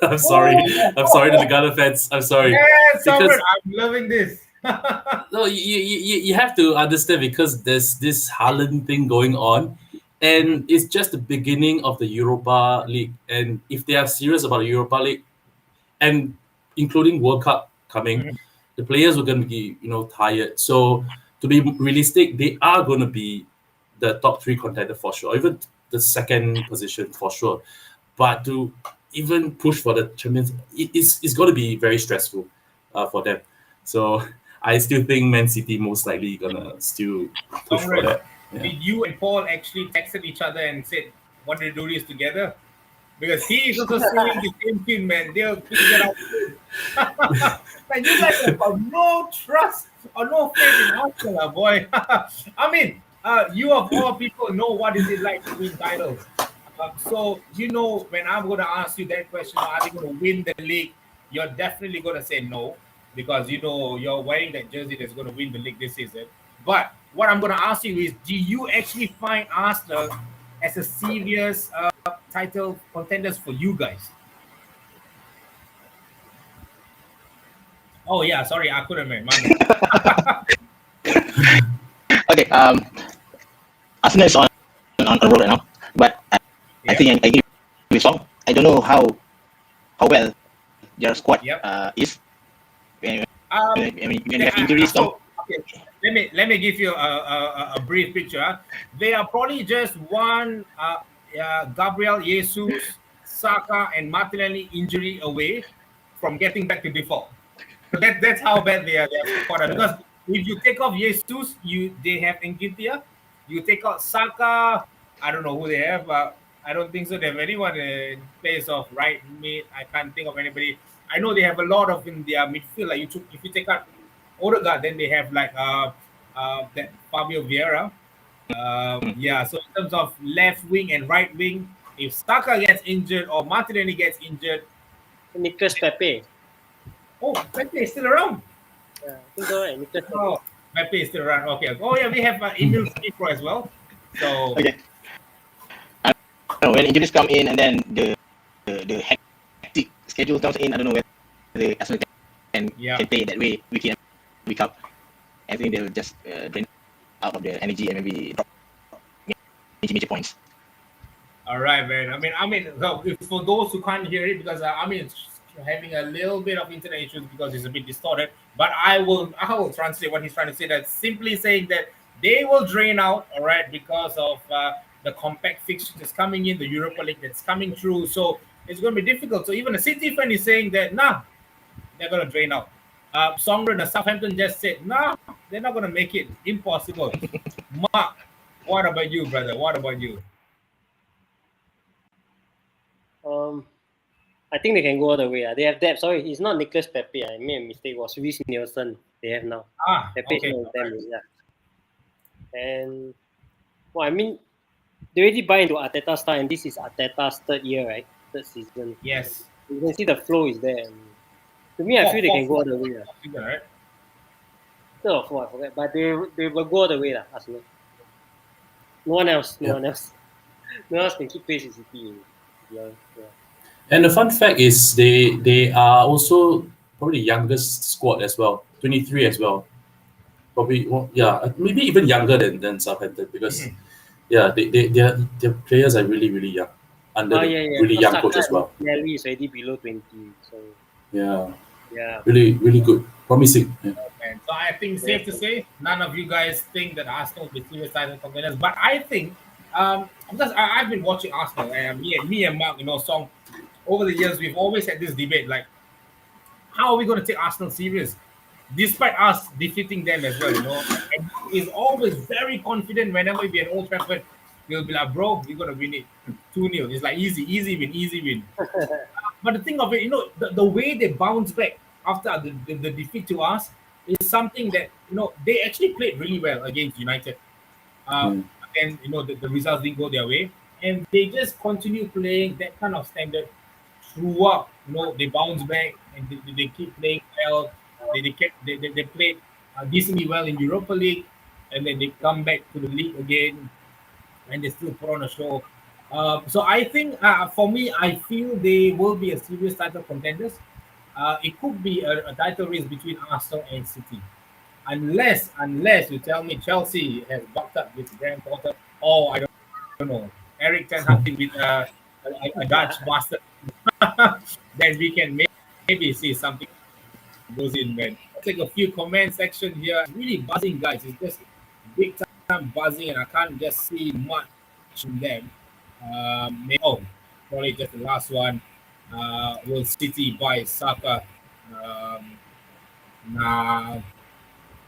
S5: I'm sorry. I'm sorry to the Gunner fans. I'm sorry.
S2: Yes, because I'm loving this.
S5: No, you have to understand because there's this Haaland thing going on, and it's just the beginning of the Europa League. And if they are serious about the Europa League, and including World Cup coming, the players are going to be tired. So to be realistic, they are going to be the top 3 contender for sure, even the second position for sure. But to even push for the Champions, it's going to be very stressful for them. So I still think Man City most likely gonna still push for that. Yeah.
S2: Did you and Paul actually texted each other and said, "Want to do this together?" Because he is also suing the same team, man. They'll figure it out. Man, you guys have got no trust or no faith in Arsenal, boy. I mean, you of all people know what is it like to win titles. So when I'm going to ask you that question, are they going to win the league? You're definitely going to say no. Because you're wearing that jersey that's going to win the league this season. But what I'm going to ask you is, do you actually find Arsenal as a serious title contenders for you guys? Oh yeah, sorry, I couldn't, man.
S4: Okay, Arsenal is on a roll right now, but I think I agree with Song. I don't know how well their squad is. When you have injuries,
S2: okay. Let me give you a brief picture. They are probably just one Gabriel Jesus, Saka, and Martinelli injury away from getting back to default. So that's how bad they are. Because if you take off Jesus, they have Nketiah. You take out Saka, I don't know who they have. I don't think so. They have anyone in place of right mid. I can't think of anybody. I know they have a lot of in their midfield. Like if you take out Odegaard, then they have like that Fabio Vieira. Yeah. So in terms of left wing and right wing, if Saka gets injured or Martinelli gets injured,
S3: Nicholas Pepe.
S2: oh, Pepe is still around.
S3: Yeah, I think so, right? Nicholas Pepe.
S2: Oh, Pepe is still around. Okay. Oh yeah, we have Emil Smith Rowe as well. So
S4: Okay. No, when injuries come in and then the hectic schedule comes in, I don't know whether Arsenal can play it that way week in week out. I think they'll just drain out of their energy and maybe drop major points.
S2: all right, man. I mean, so for those who can't hear it, because it's having a little bit of internet issues because it's a bit distorted. But I will translate what he's trying to say. That's simply saying that they will drain out, all right, because of the compact fixture that's coming in, the Europa League that's coming through. So it's going to be difficult. So even a City fan is saying that, nah, they're going to drain out. Songren of Southampton just said, nah, they're not going to make it. Impossible. Mark, what about you, brother? What about you?
S3: I think they can go all the way. They have depth. Sorry, it's not Nicholas Pepe. I made a mistake. It was Reece Nielsen they have now. Pepe
S2: Okay.
S3: is not with them, yeah. And I mean, they already buy into Arteta's style, and this is Arteta's third year, right? Third season.
S2: Yes.
S3: You can see the flow is there. And to me, I feel they can go all the way.
S2: Right?
S3: Third or fourth, I forget. But they will go all the way, Arsenal. No one else. No one else can keep pace with City. Yeah.
S5: And the fun fact is they are also probably the youngest squad as well, 23 as well. Probably, maybe even younger than Southampton because their players are really, really young under really young coach as well.
S3: Nelly is already below 20, so
S5: yeah,
S3: really,
S5: really good, promising. Yeah.
S2: So I think safe to say none of you guys think that Arsenal will be serious title contenders, but I think because I've been watching Arsenal and me and Mark, Song, over the years we've always had this debate like, how are we going to take Arsenal serious? Despite us defeating them as well, And he's always very confident whenever we at Old Trafford. He'll be like, bro, we're going to win it 2-0. It's like easy win. But the thing of it, the way they bounce back after the defeat to us is something that, they actually played really well against United. And, the results didn't go their way. And they just continue playing that kind of standard throughout. They bounce back and they keep playing well. They played decently well in Europa League, and then they come back to the league again, and they still put on a show. So I think, for me, I feel they will be a serious title contenders. It could be a title race between Arsenal and City, unless you tell me Chelsea has bucked up with Graham Potter. Oh, I don't know. Eric Ten Hag with a Dutch master. Then we can maybe see something goes in, man. I'll take a few comment section here. It's really buzzing, guys. It's just big time buzzing, and I can't just see much in them. Probably just the last one. Will City buy Saka? Nah.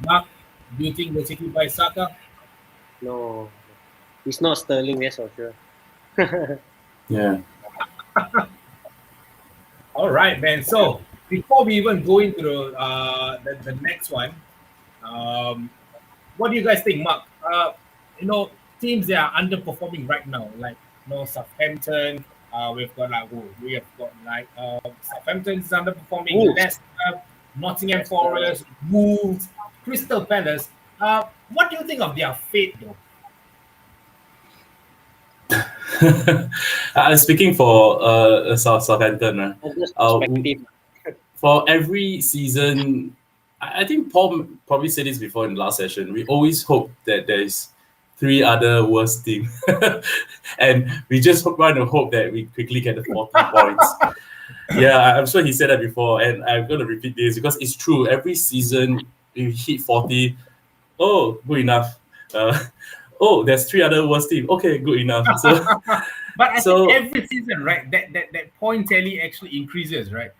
S2: Mark, do you think will City buy Saka?
S3: No. It's not Sterling, that's for sure.
S5: Yeah.
S2: All right, man. So before we even go into the next one, what do you guys think, Mark? Teams that are underperforming right now, like Southampton. We've got Southampton is underperforming. Leicester, Nottingham Forest, Wolves, Crystal Palace. What do you think of their fate, though?
S5: I'm speaking for Southampton. For every season, I think Paul probably said this before in the last session. We always hope that there's 3 other worst teams, and we just want to hope that we quickly get the 40 points. Yeah, I'm sure he said that before, and I'm going to repeat this because it's true. Every season, you hit 40. Oh, good enough. There's 3 other worst teams. Okay, good enough. So,
S2: but I think every season, right, that point tally actually increases, right?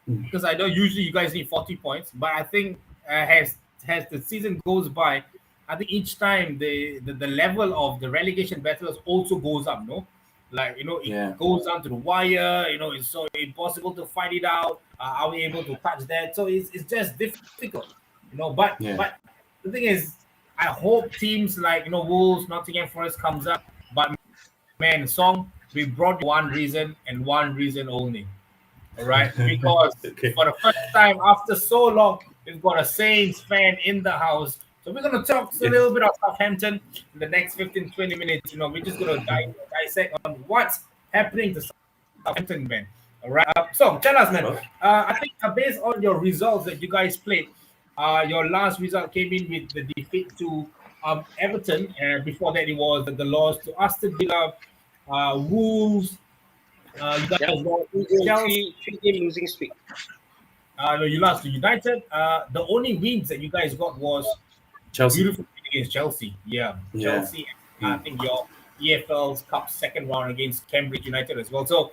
S2: Because I know usually you guys need 40 points, but I think as the season goes by, I think each time the level of the relegation battles also goes up, no? Like, it
S5: Yeah.
S2: goes down to the wire. It's so impossible to find it out. Are we able to touch that? So it's just difficult. But
S5: Yeah.
S2: but the thing is, I hope teams like Wolves, Nottingham Forest comes up. But man, Song, we brought one reason and one reason only. All right, because
S5: Okay.
S2: for the first time after so long, we've got a Saints fan in the house. So we're going to talk a little bit of Southampton in the next 15-20 minutes. We're just going to dissect on what's happening to Southampton, man. All right. So tell us, man. I think based on your results that you guys played, your last result came in with the defeat to Everton. Before that, it was the loss to Aston Villa, Wolves. You guys got Chelsea.
S3: Three-game losing streak.
S2: No, you lost to United. The only wins that you guys got was
S5: Chelsea.
S2: beautiful win against Chelsea. Yeah. Chelsea. I think your EFL's Cup second round against Cambridge United as well. So,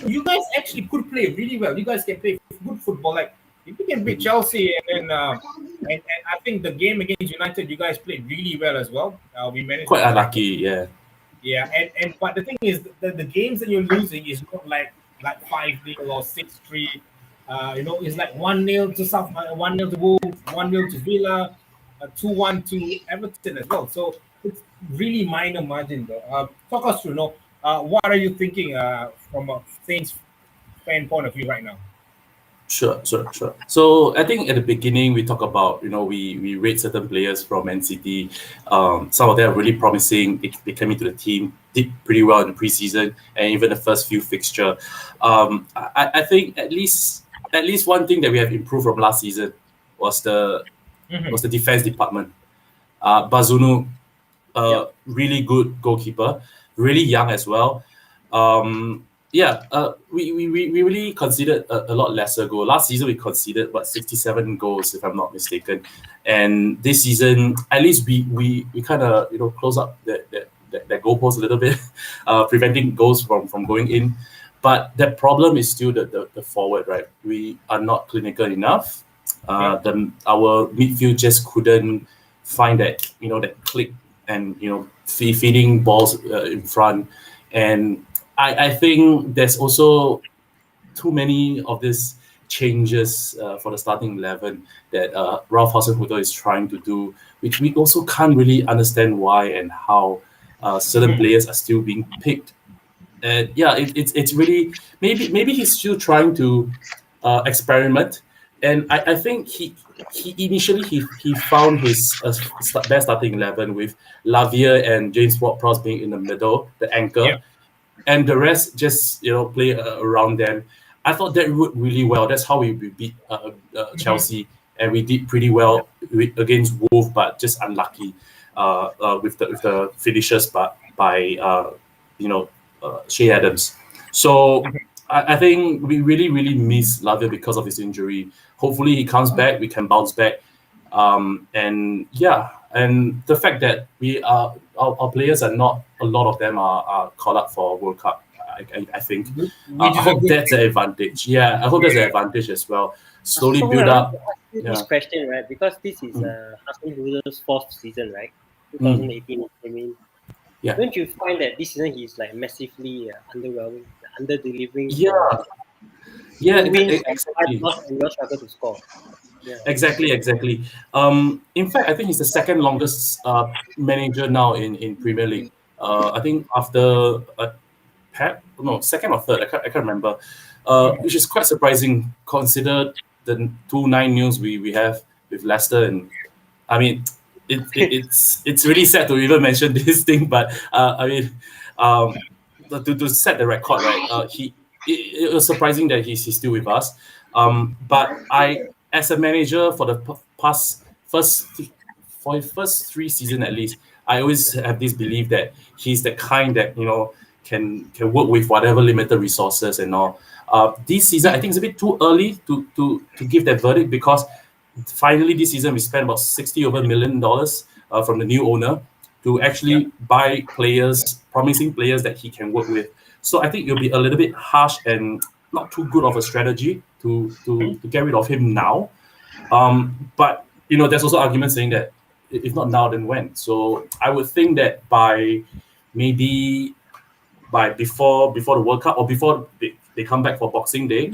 S2: you guys actually could play really well. You guys can play good football. Like if you can beat Chelsea and I think the game against United, you guys played really well as well. We managed
S5: Quite unlucky, yeah.
S2: Yeah, and but the thing is, the games that you're losing is not like 5-0 or 6-3. It's like 1-0 to South, 1-0 to Wolves, 1-0 to Villa, 2-1 to Everton as well. So it's really minor margin, though. Talk us through. What are you thinking from a Saints fan point of view right now?
S5: Sure. So I think at the beginning we talk about, we rate certain players from Man City. Some of them are really promising. They came into the team, did pretty well in the preseason and even the first few fixture. I think at least one thing that we have improved from last season was the defense department. Bazunu, really good goalkeeper, really young as well. We really conceded a lot lesser goal. Last season we conceded 67 goals if I'm not mistaken, and this season at least we kind of close up that goal post a little bit, preventing goals from going in. But the problem is still the forward, right? We are not clinical enough. Our midfield just couldn't find that that click and feeding balls in front. And I think there's also too many of these changes for the starting 11 that Ralph Hasenhuttl is trying to do, which we also can't really understand why and how certain players are still being picked. And it's really maybe he's still trying to experiment. And I think he initially he found his best starting 11 with Lavia and James Ward-Prowse being in the middle, the anchor.
S2: Yeah.
S5: And the rest just play around them. I thought that worked really well. That's how we beat Chelsea, and we did pretty well against Wolves, but just unlucky with the finishes, but by Shea Adams. So I think we really miss Lavia because of his injury. Hopefully he comes back. We can bounce back. And the fact that our players are not, a lot of them are called up for World Cup. I think I hope that's an advantage. Yeah, I hope that's an advantage as well. Slowly build up.
S3: This question, right? Because this is Hasenhutl's fourth season, right? 2018. I mean, don't you find that this season he's like massively underwhelming, under delivering?
S5: Exactly.
S3: And your struggle to score. Yeah.
S5: Exactly. In fact, I think he's the second longest manager now in Premier League. I think after Pep, second or third. I can't remember. Which is quite surprising, considered the 2-9 news we have with Leicester. And I mean, it's really sad to even mention this thing, but to set the record, right? It was surprising that he's still with us. But I, as a manager for the first 3 seasons at least, I always have this belief that he's the kind that can work with whatever limited resources and all. This season, I think it's a bit too early to give that verdict, because finally this season we spent about $60 million from the new owner to actually buy players, promising players that he can work with. So I think it'll be a little bit harsh and not too good of a strategy to get rid of him now. But there's also arguments saying that if not now, then when? So I would think that by maybe by before the World Cup or before they come back for Boxing Day.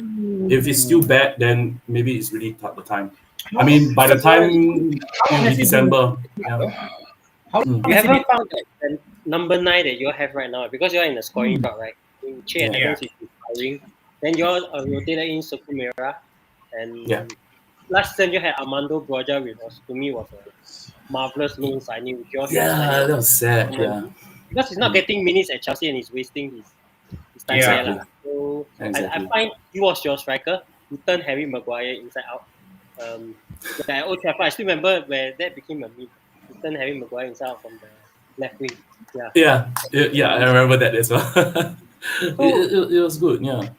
S5: If it's still bad, then maybe it's really the time. I mean, by the time it'll be December. Yeah.
S2: How
S3: You
S2: has it been?
S3: haven't found that number 9 that you have right now because you're in the scoring drought, right? Che
S5: Yeah.
S3: Evans is retiring. Then you're rotated in Sukumera, and
S5: Yeah.
S3: last time you had Armando Broja, which was to me was a marvelous loan signing. Which yours
S5: Yeah, that was sad. Yeah.
S3: because he's not getting minutes at Chelsea and he's wasting his time
S2: Yeah.
S3: there. So
S5: Exactly.
S3: I find he was your striker. You turned Harry Maguire inside out. At Old Trafford, I still remember where that became a meme. You turned Harry Maguire inside out from the left wing. Yeah.
S5: Yeah, I remember that as well. it was good. Yeah.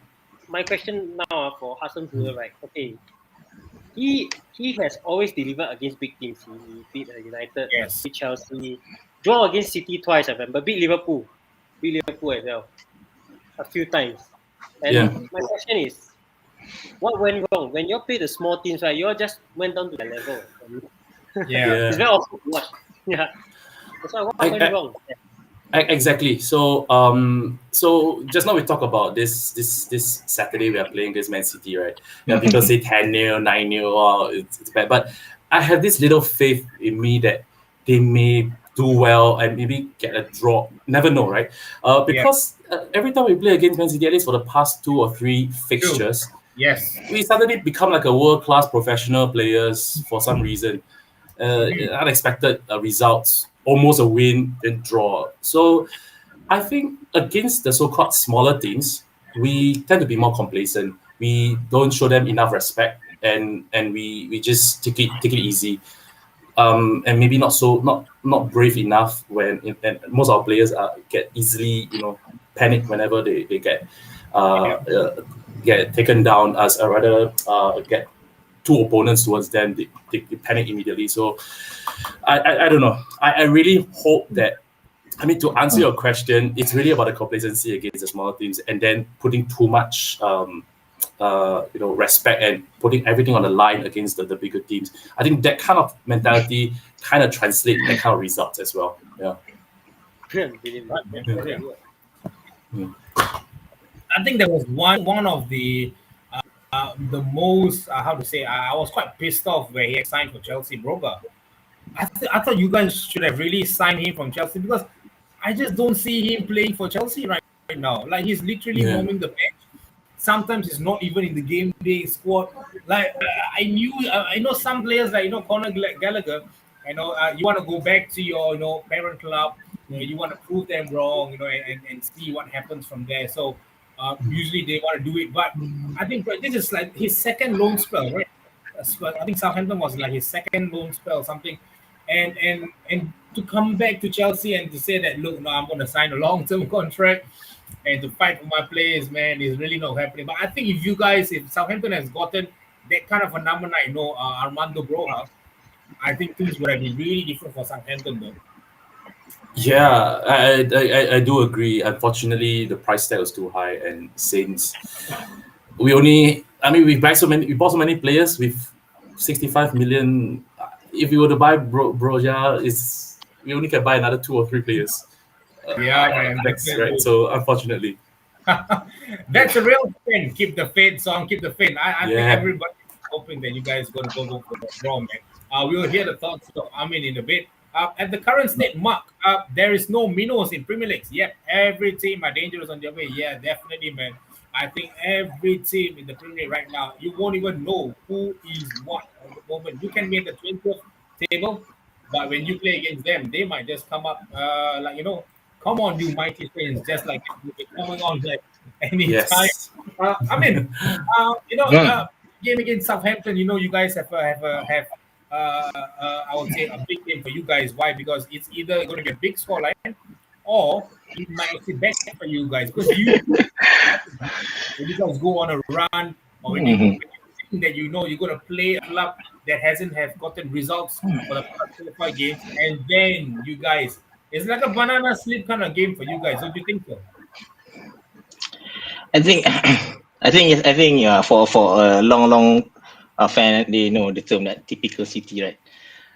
S3: My question now for Hassan Zula, right? Okay. He has always delivered against big teams. He beat United,
S2: Yes.
S3: beat Chelsea, draw against City twice, I remember. Beat Liverpool as well, a few times. And
S5: Yeah.
S3: my question is, what went wrong? When you play the small teams, right, you all just went down to that level.
S2: Yeah.
S3: It's very awful to watch. Yeah. So what went wrong?
S5: Exactly. So so just now we talk about this Saturday we are playing against Man City, right? Yeah, people say 10-0, 9-0, oh, it's bad. But I have this little faith in me that they may do well and maybe get a draw. Never know, right? Because every time we play against Man City, at least for the past 2 or 3 fixtures,
S2: Yes.
S5: we suddenly become like a world-class professional players for some reason. Unexpected results, almost a win, then draw. So I think against the so-called smaller teams, we tend to be more complacent. We don't show them enough respect, and we just take it easy. And maybe not brave enough when and most of our players get easily panic whenever they get taken down, as or rather get 2 opponents towards them, they panic immediately. So I don't know. I really hope that, I mean, to answer your question, it's really about the complacency against the smaller teams and then putting too much respect and putting everything on the line against the bigger teams. I think that kind of mentality kind of translates that kind of results as well. Yeah.
S2: I think there was one of the most how to say, I was quite pissed off where he had signed for Chelsea, Broga. I thought you guys should have really signed him from Chelsea because I just don't see him playing for Chelsea right now. Like, he's literally warming the bench. Sometimes he's not even in the game day squad. Like, I know some players like Conor Gallagher. You want to go back to your parent club. You want to prove them wrong. And see what happens from there. So usually they want to do it, but I think this is like his second loan spell, right? I think Southampton was like his second loan spell, something. And to come back to Chelsea and to say that, look, no, I'm going to sign a long-term contract and to fight for my players, man, is really not happening. But I think if Southampton has gotten that kind of a number 9, Armando Broja, I think things would have been really different for Southampton, though.
S5: Yeah, I do agree. Unfortunately, the price tag was too high, and since we bought so many players with 65 million. If we were to buy Broja, we only can buy another 2 or 3 players.
S2: Man,
S5: that's right. So unfortunately,
S2: that's a real thing. Keep the faith, song. Keep the faith. I think everybody's hoping that you guys are going to go for the draw, man. We will hear the thoughts of Amin in a bit. At the current state, Mark, there is no minnows in Premier League. Yep, every team are dangerous on their way. Yeah, definitely, man. I think every team in the Premier League right now, you won't even know who is what at the moment. You can be in the 20th table, but when you play against them, they might just come up come on, you mighty friends, just like coming on like any time. Game against Southampton, you guys have I would say a big game for you guys. Why? Because it's either going to be a big scoreline or it might actually back for you guys. Because you guys go on a run, or when you think that you're going to play a club that hasn't gotten results for the past 5 games, and then you guys, it's like a banana slip kind of game for you guys. Don't you think so?
S4: I think for a long fan, they know the term that typical City, right?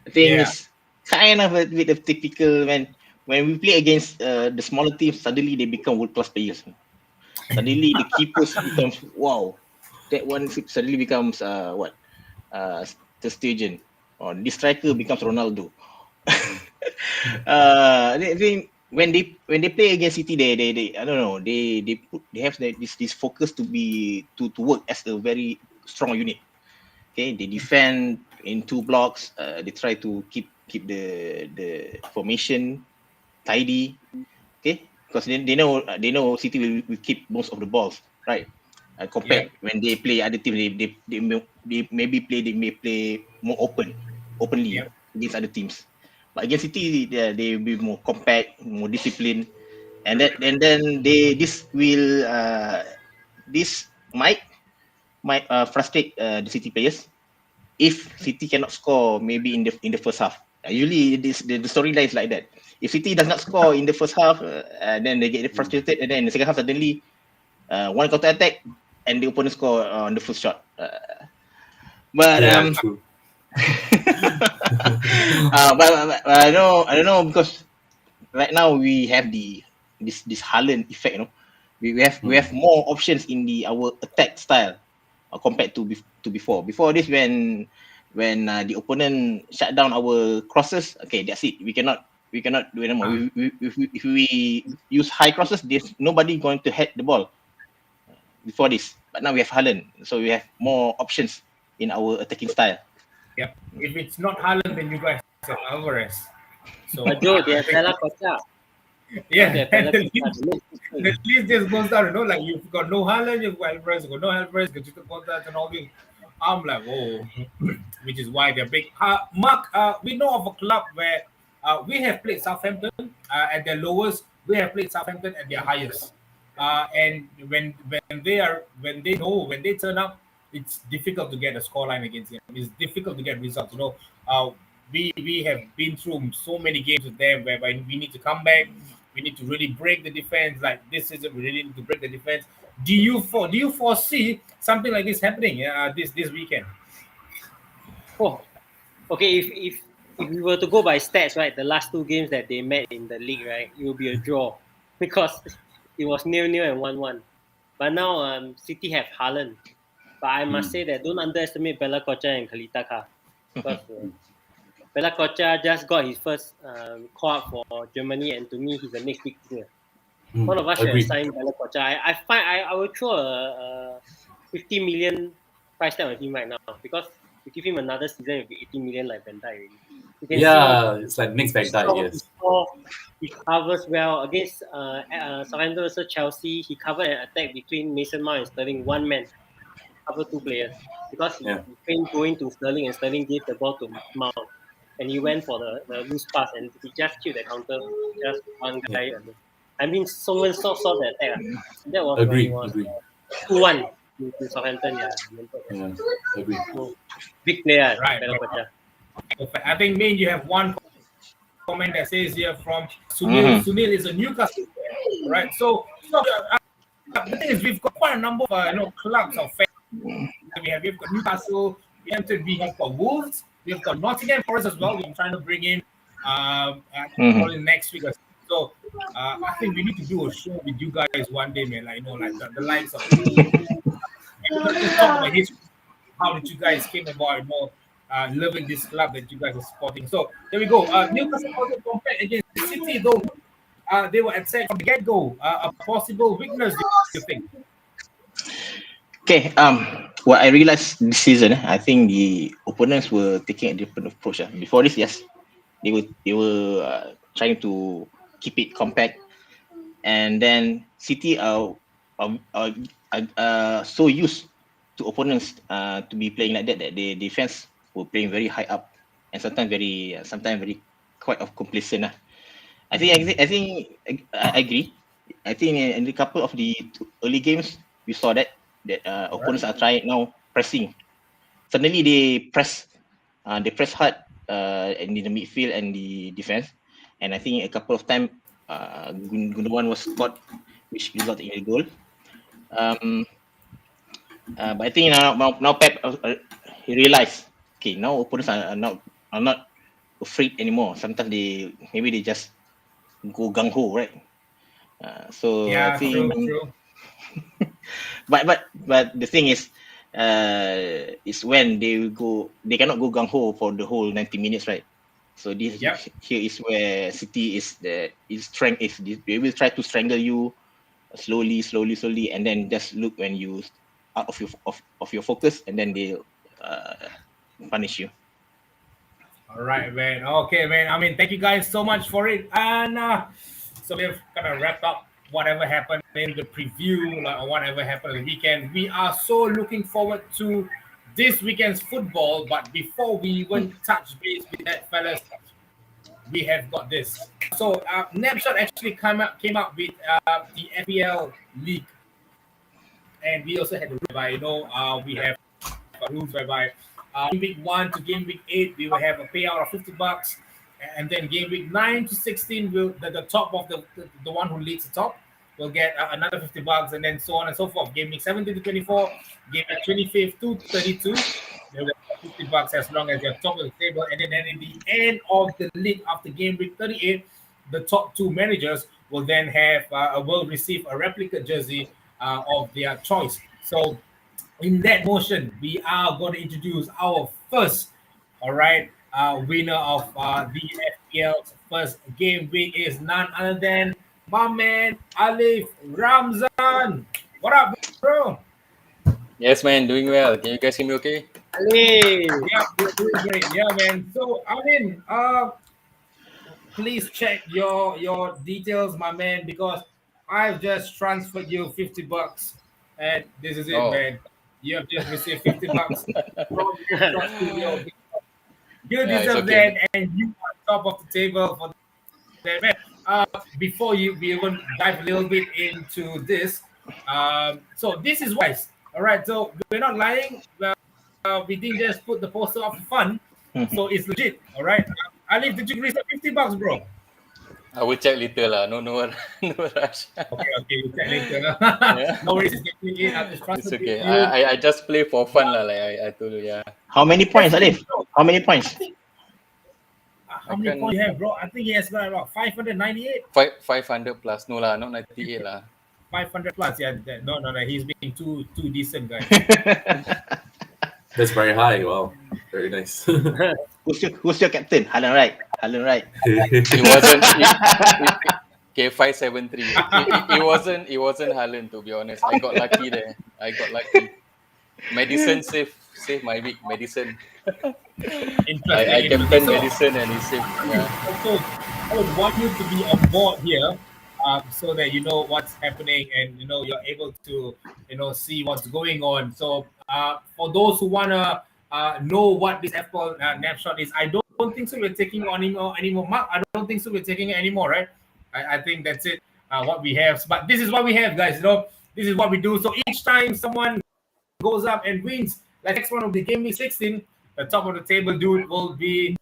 S4: I think it's kind of a bit of typical, man. when we play against the smaller teams, suddenly they become world class players. Suddenly the keepers becomes wow. That one suddenly becomes the Sturgeon, or the striker becomes Ronaldo. I think when they play against City, they I don't know, they have this focus to work as a very strong unit. Okay, they defend in two blocks. They try to keep the formation tidy. Okay, because they know City will keep most of the balls, right? Compared
S2: Yep.
S4: when they play other teams, they may play more openly
S2: Yep.
S4: against other teams. But against City, they will be more compact, more disciplined, and then this might frustrate the City players if City cannot score maybe in the first half. Usually the storyline is like that. If City does not score in the first half, then they get frustrated, and then in the second half suddenly one counter attack and the opponent score on the first shot. But
S5: Yeah, true.
S4: but I don't know because right now we have this Haaland effect. We have more options in our attack style compared to before. Before this, when the opponent shut down our crosses, okay, that's it. We cannot do anymore. If we use high crosses, there's nobody going to head the ball before this. But now we have Haaland, so we have more options in our attacking style.
S2: Yep. If it's not Haaland, then you guys have Alvarez. So
S3: But Joe, they
S2: I
S3: have
S2: think,
S3: Bella Kota.
S2: yeah,
S3: They
S2: the
S3: have Bella Kota.
S2: list just goes down. Like you've got no Haaland, you've got Alvarez, you've got no Alvarez, you've got Justo Contact and all this. I'm like, whoa, which is why they're big. Mark, we know of a club where we have played Southampton at their lowest. We have played Southampton at their highest. And when they turn up, it's difficult to get a scoreline against them. It's difficult to get results. We have been through so many games with them whereby we need to come back. We need to really break the defense. Like this season, we really need to break the defense. Do you foresee something like this happening this weekend?
S3: Oh, okay. If we were to go by stats, right, the last two games that they met in the league, right, it will be a draw because it was 0-0 and 1-1. But now City have Haaland. But I must say that don't underestimate Bella Kocha and Kalitaka because Bella Kocha just got his first call up for Germany, and to me, he's the next big thing. One of us should have
S5: Agreed.
S3: signed Bella Kocha. I would throw a 50 million price tag on him right now because to give him another season, it'll be 80 million like Van Dijk already. You can
S5: Yeah, it's like next back die,
S3: see
S5: yes.
S3: he covers well against Southampton versus Chelsea. He covered an attack between Mason Mount and Sterling, one man, cover two players because he came going to Sterling and Sterling gave the ball to Mount. And he went for the loose pass and he just killed the counter, just one guy. I mean, someone saw the attack. That was when it was
S5: Agreed.
S3: 2-1 to Southampton.
S5: Yeah, agreed.
S3: So, big player,
S2: Right.
S3: Bella Kocha.
S2: Perfect. I think you have one comment that says here from Sunil. Sunil is a Newcastle player, right? So the thing is, we've got quite a number of clubs of fans. We've got Newcastle, we have got Wolves, we've got Nottingham Forest as well. We're trying to bring in probably next week. So I think we need to do a show with you guys one day, man. Like the likes of just talk about history. How did you guys came about loving this club that you guys are supporting? So there we go. Newcastle also compared against City, though they were attacked from the get-go. A possible weakness, do you think?
S4: Okay. What I realized this season, I think the opponents were taking a different approach. Before this, yes, they were trying to keep it compact, and then City are so used to opponents to be playing like that the defense were playing very high up and sometimes very quite of complacent. I agree. I think in a couple of the early games we saw that opponents are trying now pressing. Suddenly they press hard in the midfield and the defense, and I think a couple of times Gundogan was caught, which resulted in a goal. But I think now Pep he realized, okay, now opponents are not afraid anymore. Sometimes they just go gung ho, right? So I
S2: Yeah,
S4: think,
S2: true.
S4: but the thing is when they cannot go gung ho for the whole 90 minutes, right? So this
S2: Yep.
S4: here is where City is strength is they will try to strangle you slowly, and then just look when you out of your focus, and then they'll punish you.
S2: All right, man. Okay, man. I mean, thank you guys so much for it. And so we've kind of wrapped up whatever happened in the preview, like, or whatever happened on the weekend. We are so looking forward to this weekend's football. But before we even touch base with that, fellas, we have got this. So Napshot actually came out with the FPL league, and we also had the whereby we have rules whereby game week 1 to game week 8 we will have a payout of $50, and then game week 9 to 16 will the top of the one who leads the top will get another $50, and then so on and so forth. Game week 17 to 24, game week 25 to 32, they will have $50 as long as you're top of the table, and then in the end of the league after game week 38, the top two managers will then have will receive a replica jersey of their choice. So in that motion, we are going to introduce our first, all right, winner of the FPL's first game week is none other than my man Alif Ramzan. What up, bro?
S6: Yes, man, doing well. Can you guys hear me okay?
S3: Hey,
S2: Yeah, we're doing great. Yeah, man. So I mean, please check your details, my man, because I've just transferred you $50, and this is it,
S6: Oh.
S2: man. You have just received $50 from Napshot Studio. You
S6: Yeah, it's
S2: deserve
S6: okay.
S2: that, and you are top of the table for that, man. Before we even dive a little bit into this, so this is wise. All right, so we're not lying. We didn't just put the poster up for fun, so it's legit. All right, Alif, did you receive $50, bro?
S6: I will check later lah. No, no rush.
S2: Okay, we'll check later.
S6: Yeah.
S2: No worries, it's getting in. I just
S6: It's
S2: trusted
S6: okay.
S2: you.
S6: I just play for fun lah. Like I told you, yeah.
S4: How many points, Alif? How many points?
S2: How many points you have, bro? I think he has got about 598.
S6: 500 plus. No lah, not 98 lah.
S2: 500 plus, yeah. No. He's being too decent, guys.
S5: That's very high. Wow, very nice.
S4: Who's your captain? Haaland, right? Haaland, right?
S6: It wasn't. Okay, 573. It wasn't Haaland, to be honest. I got lucky there. Madison saved my week. Madison. I captained Madison and he saved. Yeah.
S2: So I would want you to be on board here, so that you know what's happening and you're able to see what's going on. So for those who wanna know what this FPL Napshot is, I don't think so. We're taking on anymore. Mark, I don't think so. We're taking it anymore, right? I think that's it. What we have, but this is what we have, guys. This is what we do. So each time someone goes up and wins, like next one will be game week 16. The top of the table dude will be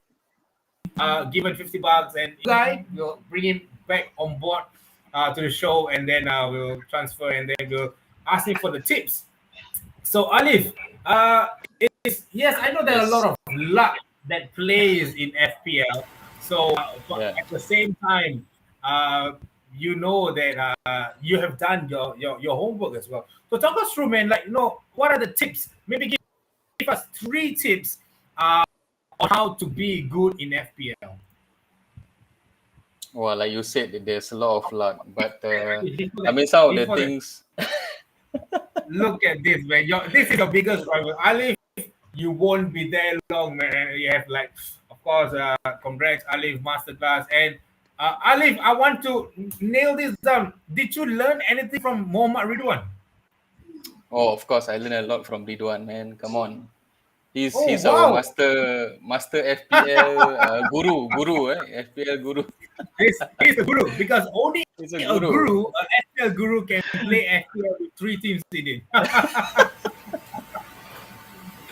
S2: given $50, and guy will bring him back on board to the show, and then we'll transfer, and then we'll ask him for the tips. So Alif, yes, I know there are a lot of luck that plays in FPL. So but at the same time, you know that you have done your homework as well. So talk us through, man. Like, what are the tips? Maybe give us 3 tips on how to be good in FPL.
S6: Well, like you said, there's a lot of luck, but I mean, some of the things.
S2: Look at this, man. This is your biggest rival. Alif, you won't be there long, man. You have, like, of course, congrats, Alif, masterclass. And Alif, I want to nail this down. Did you learn anything from Mohammad Ridwan?
S6: Oh, of course, I learned a lot from Ridwan, man. Come on. He's
S2: wow.
S6: our master FPL guru, FPL guru.
S2: He's a guru, because only
S6: He's
S2: a guru, an FPL guru, can play FPL with 3 teams in it.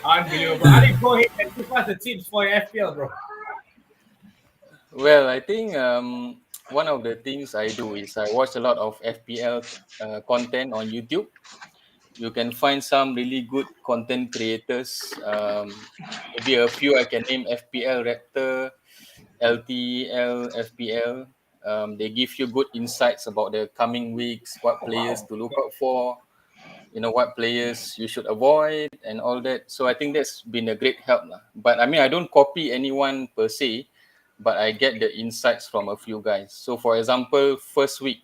S2: Unbelievable. Alif, go ahead and give us the tips for your FPL, bro.
S6: Well, I think one of the things I do is I watch a lot of FPL content on YouTube. You can find some really good content creators. Maybe a few I can name: FPL Raptor, LTL, FPL. They give you good insights about the coming weeks, what players to look out for, what players you should avoid and all that. So I think that's been a great help. But I mean, I don't copy anyone per se, but I get the insights from a few guys. So for example, first week,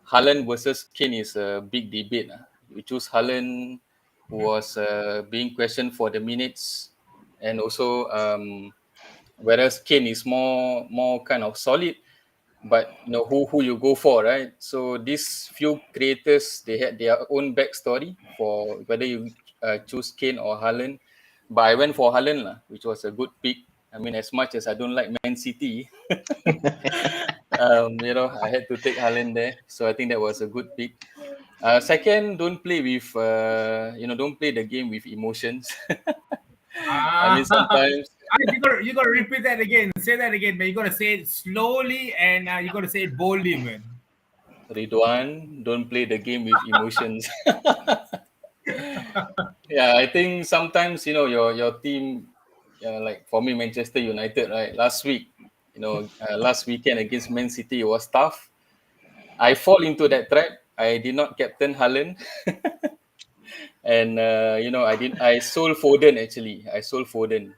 S6: Haaland versus Kane is a big debate. We choose Haaland, who was being questioned for the minutes, and also whereas Kane is more kind of solid, but who you go for, right? So these few creators, they had their own backstory for whether you choose Kane or Haaland. But I went for Haaland, which was a good pick. I mean, as much as I don't like Man City, I had to take Haaland there. So I think that was a good pick. Second, don't play the game with emotions. I mean, sometimes
S2: You gotta repeat that again. Say that again, man. You gotta say it slowly and you gotta say it boldly, man.
S6: Ridwan, don't play the game with emotions. Yeah, I think sometimes your team, like for me, Manchester United, right? Last weekend against Man City, it was tough. I fall into that trap. I did not captain Haaland, and I sold Foden actually. I sold Foden.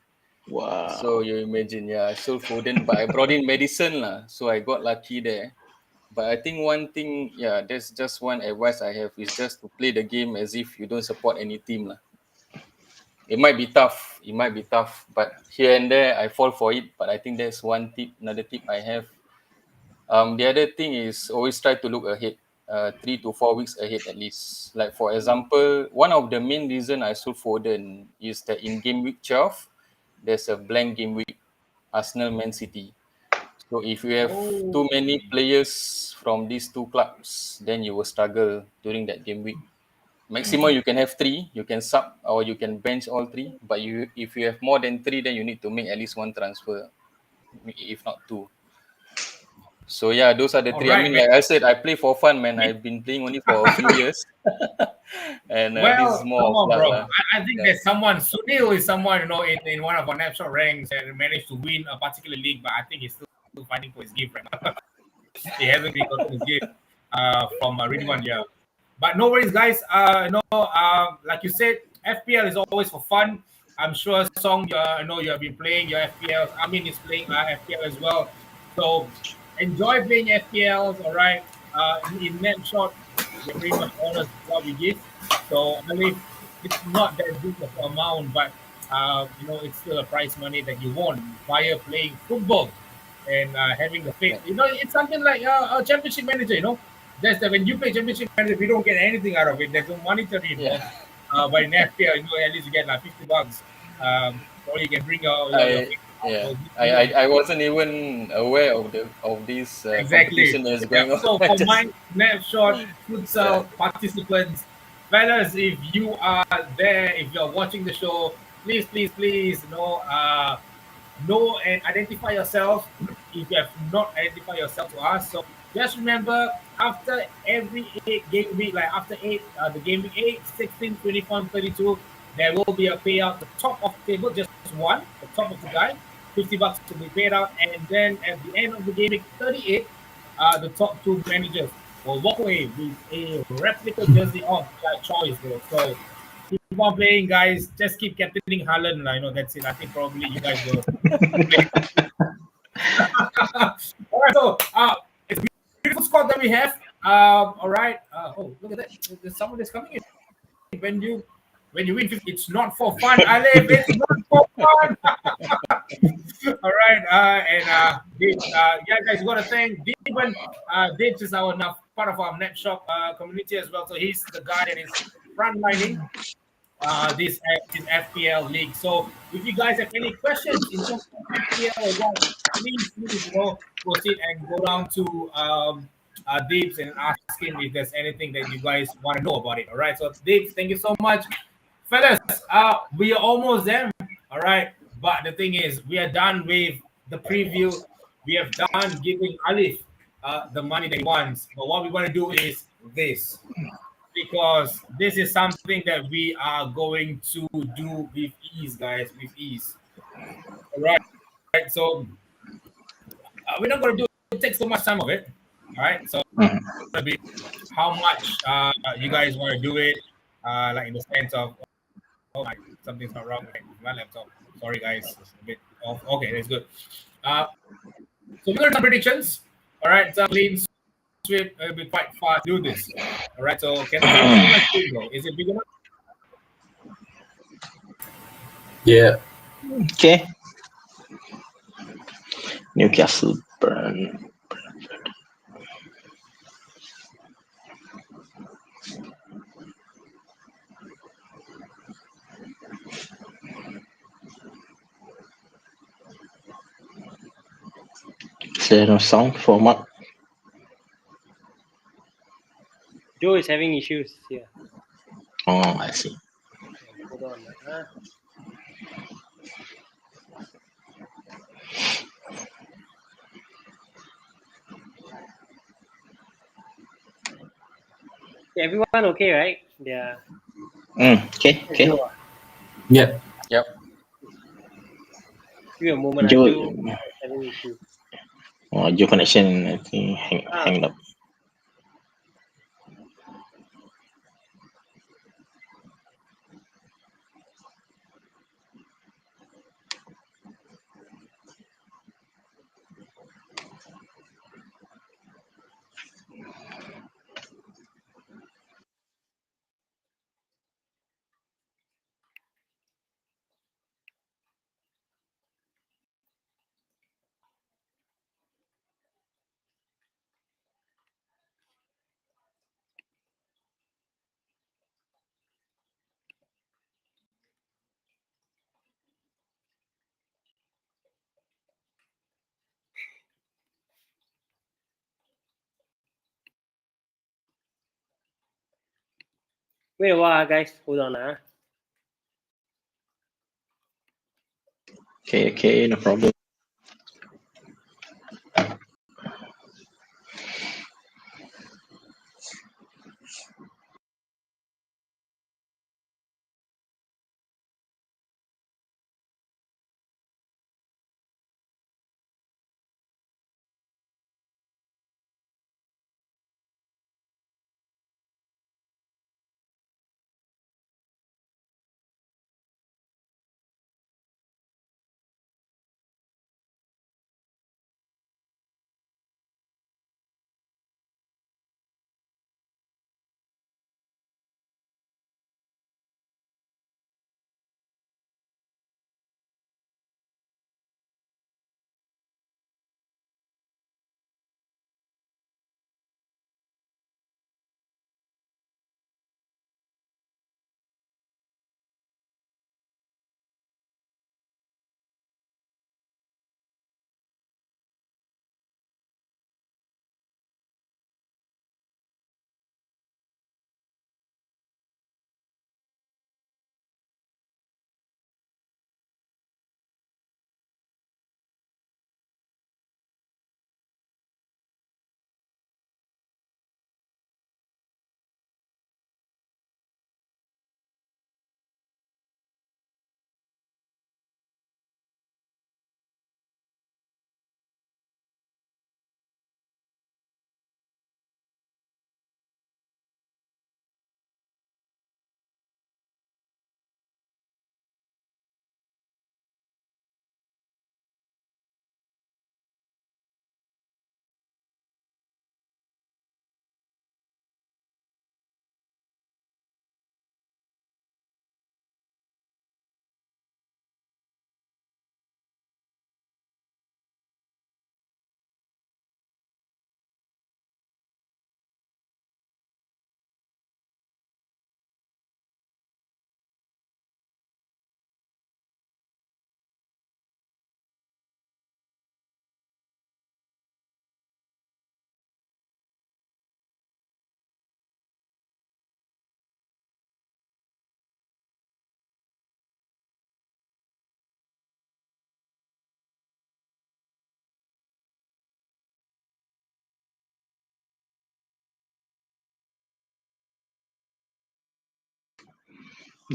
S4: Wow.
S6: So you imagine, I sold Foden, but I brought in Madison so I got lucky there. But I think one thing, that's just one advice I have is just to play the game as if you don't support any team It might be tough, but here and there I fall for it. But I think that's one tip. Another tip I have. The other thing is always try to look ahead, 3 to 4 weeks ahead at least. Like for example, one of the main reason I sold Foden is that in game week 12, there's a blank game week, Arsenal Man City. So if you have too many players from these two clubs, then you will struggle during that game week. Maximum you can have 3, you can sub or you can bench all 3. But if you have more than 3, then you need to make at least 1 transfer, if not 2. So those are the 3.
S2: Right,
S6: I mean,
S2: man.
S6: like I said, I play for fun, man. I've been playing only for a few years, and this is more
S2: come
S6: of
S2: on,
S6: luck,
S2: bro. I think there's someone. Sunil is someone in one of our snapshot ranks and managed to win a particular league, but I think he's still fighting for his gift right now. He hasn't really gotten his gift from Ridwan. Yeah. But no worries, guys. Like you said, FPL is always for fun. I'm sure Song, you have been playing your FPL. Amin is playing FPL as well. So enjoy playing FPLs, all right? In net shot, we're pretty much honest with what we give. So I believe it's not that big of an amount, but it's still a prize money that you won via playing football and having the faith. It's something like a championship manager, Just that when you play championship manager, we don't get anything out of it. There's no monetary involved. But in FPL, at least you get like $50. Or you can bring your
S6: I wasn't even aware of this competition that's going on.
S2: So for my snapshot futsal participants, fellas, if you are there, if you're watching the show, please, know and identify yourself if you have not identified yourself to us. So just remember, after every 8 game week, like after the game week 8, 16, 24, 32, there will be a payout. The top of the table, just one, the top of the guy, $50 to be paid out. And then at the end of the game week 38, the top 2 managers will walk away with a replica jersey of their choice. So keep on playing, guys. Just keep captaining Haaland. That's it. I think probably you guys will. All right, so it's a beautiful squad that we have. All right. Look at that. There's someone that's coming in. When you win 50, it's not for fun, Alif. It's not for fun. All right. Dave, guys, you got to thank Devan. Dave is now part of our net shop community as well. So he's the guy that is frontlining this FPL league. So if you guys have any questions in terms of FPL or what, please proceed and go down to Dave and ask him if there's anything that you guys want to know about it. All right. So Dave, thank you so much. Fellas, we are almost there. All right. But the thing is, we are done with the preview. We have done giving Alif the money that he wants. But what we want to do is this. Because this is something that we are going to do with ease, guys, with ease. All right. So we're not going to do take so much time of it. All right, so
S4: Mhm.
S2: how much you guys want to do it, like in the sense of, oh my, something's not wrong with my laptop. Sorry guys, it's a bit off. Okay, that's good. So we're gonna some predictions. All right, so clean sweep. It'll be quite fast. Do this. All right. So can I see my screen though? Is it big enough?
S5: Yeah.
S4: Okay. Newcastle burn. Is there no sound for Mark?
S3: Joe is having issues here.
S4: Oh, I see.
S3: Hold on. Everyone okay, right? Yeah.
S4: Okay. Okay.
S3: Joe,
S5: Yeah.
S6: Yep.
S3: give me a moment.
S4: Joe,
S3: Joe is having issues.
S4: Joe connection I think hang up.
S3: Wait a while, guys. Hold on.
S4: Okay, no problem.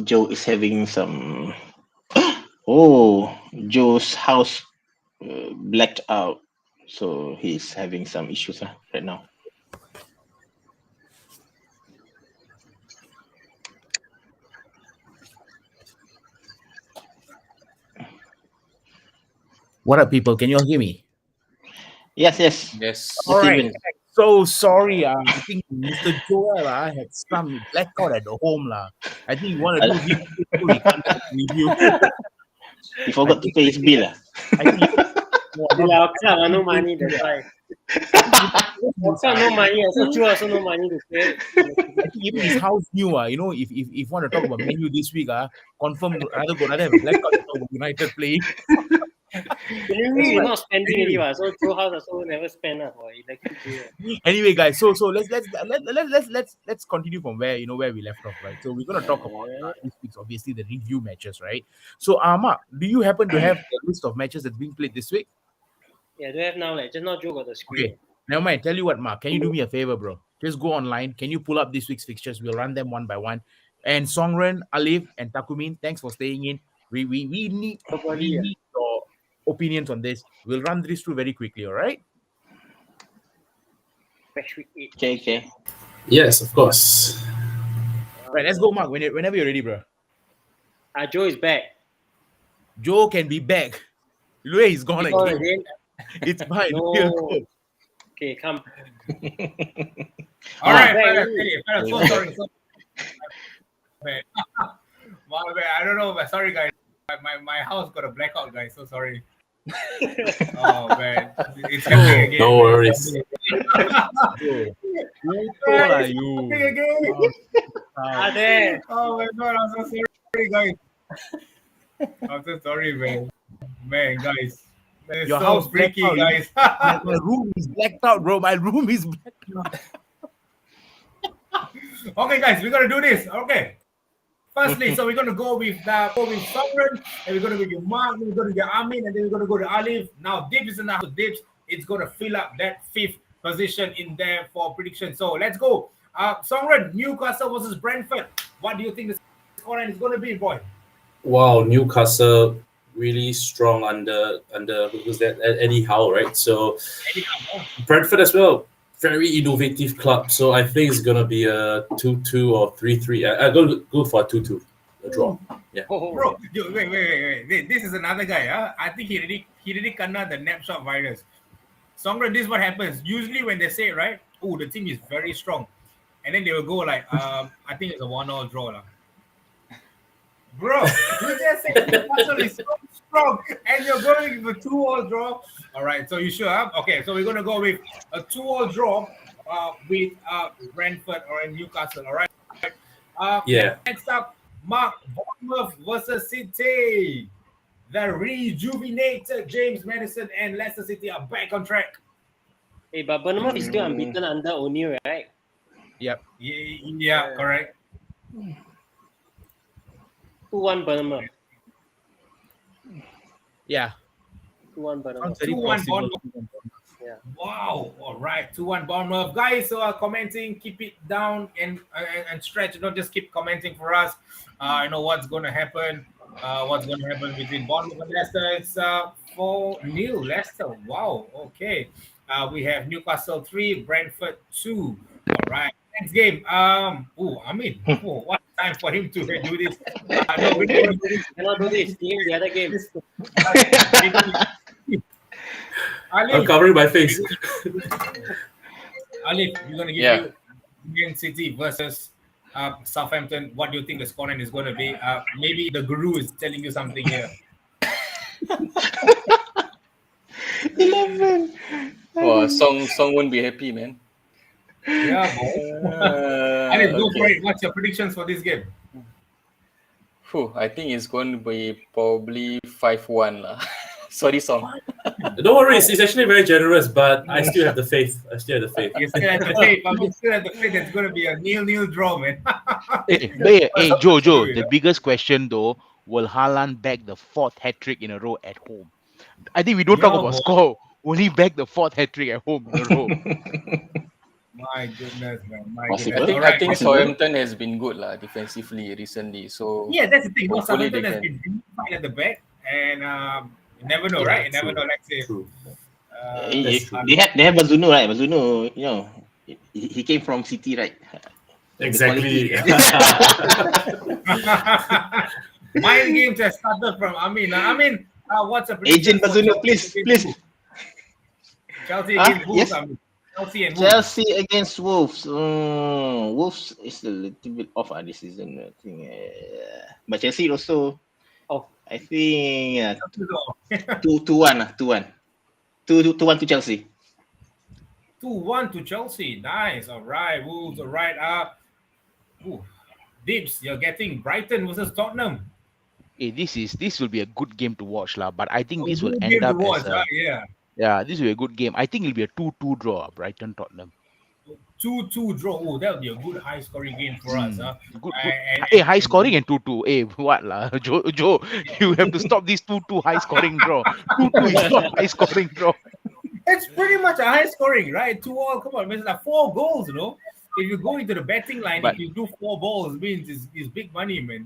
S4: Joe is having some. Oh, Joe's house blacked out. So he's having some issues right now.
S7: What up, people? Can you all hear me?
S4: Yes.
S6: Yes.
S7: All right.
S4: Steven.
S7: So sorry. I think Mr. Joel had some blackout at the home. I think you want to do review, so we can't do review.
S4: He forgot to pay his bill.
S7: I think
S3: No money, that's why. Also no money, also Joe also no money to pay.
S7: I think even his house new. If you want to talk about menu this week, confirm rather have a blackout to talk about United playing.
S3: We're not spending anyway, so Joe house also never spend for electric bill.
S7: Anyway, guys, so let's continue from where where we left off, right? So we're gonna talk about this week's obviously the review matches, right? So Mark, do you happen to have the list of matches that's being played this week?
S3: Yeah, do have now, just not Joe got the screen.
S7: Okay, never mind. Tell you what, Mark, can you do me a favor, bro? Just go online. Can you pull up this week's fixtures? We'll run them one by one. And Songren, Alif, and Takumin, thanks for staying in. We need your opinions on this. We'll run this through very quickly, all right?
S4: Okay.
S5: Yes, of course.
S7: Right, let's go, Mark. Whenever you're ready, bro.
S3: Joe is back.
S7: Joe can be back. Look, he's gone again. It's fine.
S3: No.
S7: We're good.
S3: Okay, come.
S2: All right,
S3: back.
S2: so sorry. Man. My bad. I don't know, but sorry, guys. My house got a blackout, guys. So sorry. Oh man, it's happening again.
S5: No worries.
S7: Who are you?
S2: Again.
S3: There.
S2: Oh my god, I'm so sorry, guys. I'm so sorry, man. Man, guys. It's
S7: Your
S2: so
S7: house
S2: freaky,
S7: blacked
S2: guys.
S7: out. My room is blacked out, bro. My room is blacked out.
S2: Okay, guys, we're gonna do this. Okay. Firstly, so we're gonna go with Songren, and we're gonna go with Mark, we're gonna get Amin, and then we're gonna go to Alif. Now, Dips is enough. Dips, it's gonna fill up that 5th position in there for prediction. So let's go. Songren, Newcastle versus Brentford. What do you think the scoreline is gonna be, boy?
S5: Wow, Newcastle really strong under because that Eddie Howe, right? So Brentford as well, very innovative club. So I think it's gonna be a 2-2 or 3-3. I go for a 2-2, a draw. Yeah.
S2: Bro, wait. This is another guy. I think he really kena the snapshot virus. Songren, this is what happens. Usually when they say, right, oh, the team is very strong. And then they will go like, I think it's a 1-1 draw. Bro, you just said Newcastle is so strong and you're going with a 2-2 draw. All right, so you sure? Okay, so we're going to go with a 2-2 draw with Brentford or Newcastle. All right.
S5: Yeah.
S2: Next up, Mark, Bournemouth versus City. The rejuvenated James Maddison and Leicester City are back on track.
S3: Hey, but Bournemouth is still unbeaten under O'Neill, right?
S7: Yep.
S2: Yeah, correct.
S3: 2-1 Bournemouth.
S7: Yeah.
S3: 2-1 Bournemouth.
S2: 2-1 Bournemouth.
S3: Yeah.
S2: Wow. All right. 2-1 Bournemouth. Guys who are commenting, keep it down and stretch. Don't just keep commenting for us. I know what's going to happen. What's going to happen between Bournemouth and Leicester. It's 4-0 Leicester. Wow. Okay. We have Newcastle 3, Brentford 2. All right. Next game. What time for him to do this? No, we
S3: Cannot do this. Team the other game.
S5: I'm covering my face.
S2: Alif, we're going to give you Man City versus Southampton. What do you think the scoreline is going to be? Maybe the guru is telling you something here.
S4: 11.
S6: Oh, Song won't be happy, man.
S2: Yeah, Alif, go for it. What's your predictions for this game?
S6: I think it's going to be probably 5-1 lah. Sorry, Song.
S5: Don't worry, it's actually very generous, but I still have the faith.
S2: You still have the faith. I'm still have the faith it's going to be a 0-0 draw, man.
S8: Hey, Joe, the biggest question though, will Haaland bag the 4th hat-trick in a row at home? I think we don't talk about score. Only bag the 4th hat-trick at home in a row.
S2: My goodness, man.
S6: I think Southampton has been good lah defensively recently. So
S2: yeah, that's the thing. Southampton has been fine at the back, and you never know, right? You never know. Let's say
S4: They have Bazunu, right? Bazunu, he came from City, right?
S5: Exactly.
S2: Mind games have started from Amin. What's a
S4: Agent Bazunu, please.
S2: Chelsea against Wolves.
S4: Yes?
S2: Chelsea and Wolves.
S4: Chelsea against Wolves. Wolves is a little bit off this season, I think. But Chelsea also, I think 2-1. 2-1 to Chelsea.
S2: 2-1 to Chelsea. Nice. All right. Wolves. All right. Dips, you're getting Brighton versus Tottenham.
S8: Hey, this will be a good game to watch, lah. But I think this will
S2: Good
S8: end
S2: game to
S8: up
S2: watch,
S8: as
S2: yeah.
S8: this will be a good game. I think it'll be a 2-2 draw, Brighton Tottenham.
S2: 2-2 draw. Oh, that'll be a good high scoring game for us.
S8: Good. Hey, high scoring and 2-2. Hey, what lah, Joe? You have to stop this 2-2 high scoring draw. 2-2 is not high scoring draw.
S2: It's pretty much a high scoring, right? 2-all. Come on, it's like 4 goals, If you go into the betting line, if you do 4 balls, means it's big money, man.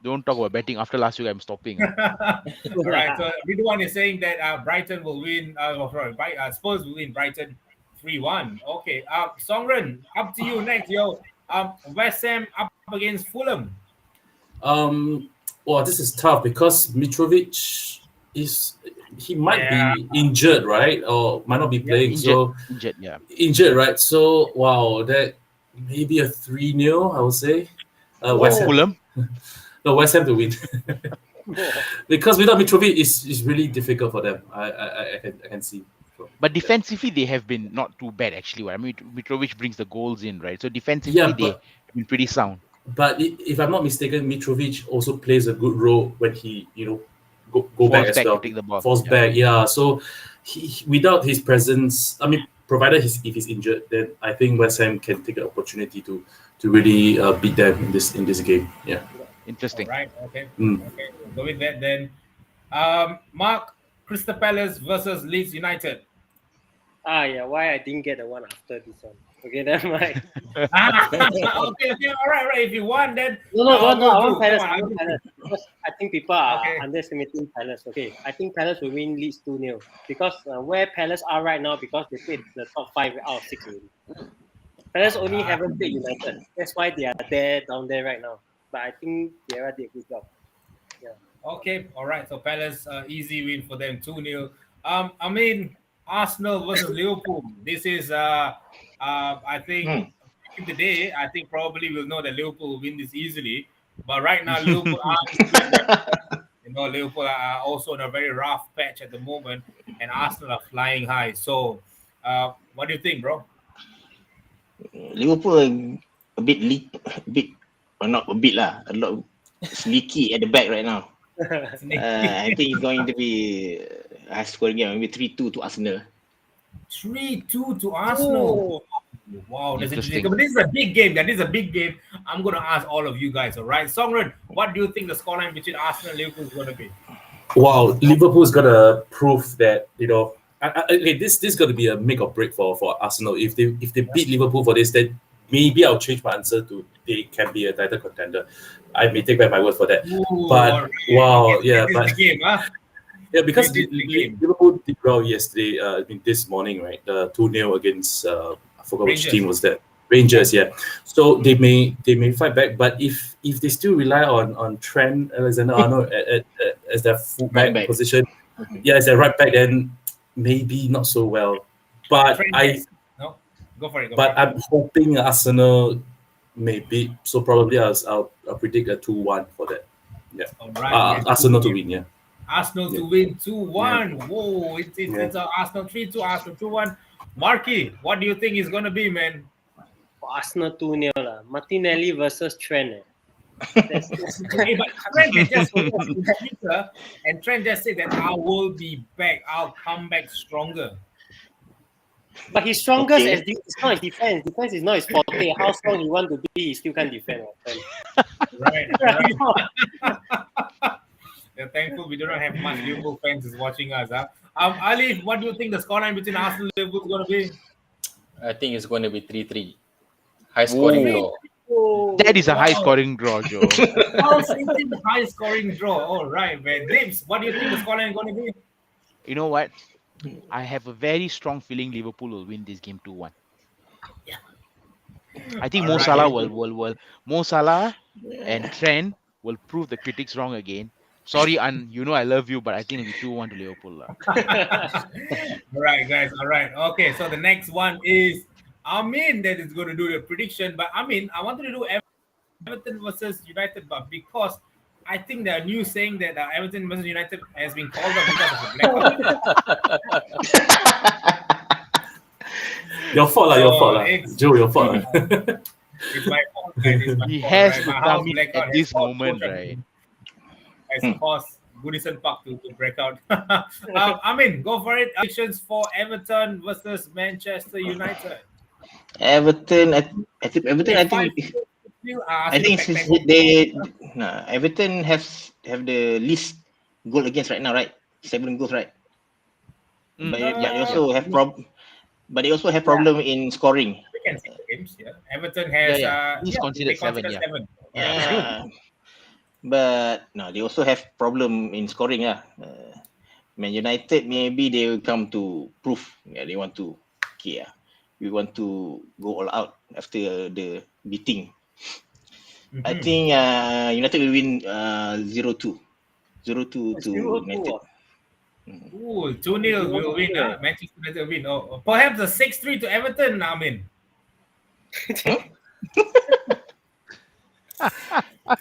S8: Don't talk about betting. After last week, I'm stopping.
S2: All right. So Ridwan is saying that Brighton will win. Spurs will win Brighton 3-1. Okay. Songren, up to you next, yo. West Ham up against Fulham.
S5: Well, this is tough because Mitrovic might be injured, right? Or might not be playing. Injured, right? So wow, that maybe a 3-0, I would say. West Ham.
S8: Fulham?
S5: No, West Ham to win. Because without Mitrovic, it's really difficult for them. I can see.
S8: But defensively, they have been not too bad, actually. I mean, Mitrovic brings the goals in, right? So defensively, they've been pretty sound.
S5: But if I'm not mistaken, Mitrovic also plays a good role when he, go back as well.
S8: To take the ball.
S5: Falls back, So he without his presence, I mean, provided if he's injured, then I think West Ham can take the opportunity to really beat them in this game. Yeah.
S8: Interesting.
S2: All right. Okay. Okay. We'll go with that then. Mark, Crystal Palace versus Leeds United.
S3: Why I didn't get the one after this one? Okay, never mind.
S2: Okay. All right. If you want, then
S3: No. I want Palace. Because I think people are underestimating Palace. Okay, I think Palace will win Leeds 2-0 because where Palace are right now, because they played the top 5 out of 6 already. Palace only haven't played United. That's why they are down there right now. But I think Vieira did a good job. Yeah.
S2: Okay. All right. So Palace, easy win for them, 2-0. I mean, Arsenal versus Liverpool. This is, I think, in the day, I think probably we'll know that Liverpool will win this easily. But right now, Liverpool Liverpool are also in a very rough patch at the moment, and Arsenal are flying high. So, what do you think, bro?
S4: Liverpool a lot leaky at the back right now. I think it's going to be a high scoring game, maybe 3-2 to Arsenal.
S2: 3-2 to Arsenal. Wow, this is a big game. That is a big game. I'm going to ask all of you guys, all right? Songren, what do you think the scoreline between Arsenal and Liverpool is going to be?
S5: Wow, Liverpool's got to prove that, this is going to be a make or break for Arsenal. If they beat Liverpool for this, then maybe I'll change my answer to they can be a title contender. I may take back my word for that.
S2: Ooh,
S5: but wow, because
S2: game.
S5: Liverpool did well yesterday. This morning, right? The 2-0 against I forgot
S2: Rangers.
S5: which team was that. Rangers, yeah. So they may fight back, but if they still rely on Trent Alexander-Arnold as their fullback position, as their right back, then maybe not so well. But
S2: Go for it.
S5: I'm hoping Arsenal may beat. So probably I'll predict a 2-1 for that. Yeah.
S2: All right.
S5: Arsenal to win. Yeah.
S2: Arsenal to win 2-1. Yeah. Whoa! It's Arsenal 3-2, Arsenal 2-1. Marky, what do you think is gonna be, man?
S3: Arsenal 2-0 lah. Martinelli versus Trent.
S2: But Trent just and Trent just said that I will be back. I'll come back stronger.
S3: But his strongest it's not his defense. Defense is not his forte. How strong he want to be, he still can't defend.
S2: Right. We're thankful we do not have much Liverpool fans watching us. Ali, what do you think the scoreline between Arsenal and Liverpool is going to be?
S6: I think it's going to be 3-3. High scoring draw.
S8: That is a high scoring draw, Joe.
S2: High scoring draw. All right, man. James, what do you think the scoreline is going to be?
S8: You know what? I have a very strong feeling Liverpool will win this game 2-1. I think
S2: All
S8: Mo
S2: right.
S8: Salah will Mo Salah and Trent will prove the critics wrong again. Sorry, and you know I love you, but I think it'll be 2-1 to Liverpool. Lah.
S2: All right, guys. All right. Okay. So the next one is Amin that is going to do the prediction. But Amin, I wanted to do Everton versus United, but because I think there are news saying that Everton versus United has been called up because of a blackout.
S5: Your fault lah, your
S2: So
S5: fault lah.
S2: it's-
S5: Joe, your fault lah.
S2: It's my fault, guys. It's my
S8: He
S2: fault,
S8: has
S2: right?
S8: to
S2: My
S8: come
S2: house
S8: in
S2: blackout
S8: at
S2: has
S8: this
S2: caused
S8: moment,
S2: both of
S8: right?
S2: them. Has caused Goodison Park to break out. Amin, go for it. Predictions for Everton versus Manchester United.
S4: Everton, I think Everton. I think Everton have the least goal against right now, right? 7 goals, right? But they also have But they also have problem in scoring.
S2: We can see games. Yeah, Everton has.
S8: He's considered
S2: they
S8: 7. Yeah.
S2: 7.
S4: But no, they also have problem in scoring. Man United, maybe they will come to prove. They want to. We want to go all out after the beating. I think United will win 0-2. 0-2 to United.
S2: Ooh, 2-0 will win. Manchester United will win. Oh, perhaps a 6-3 to Everton, Amin.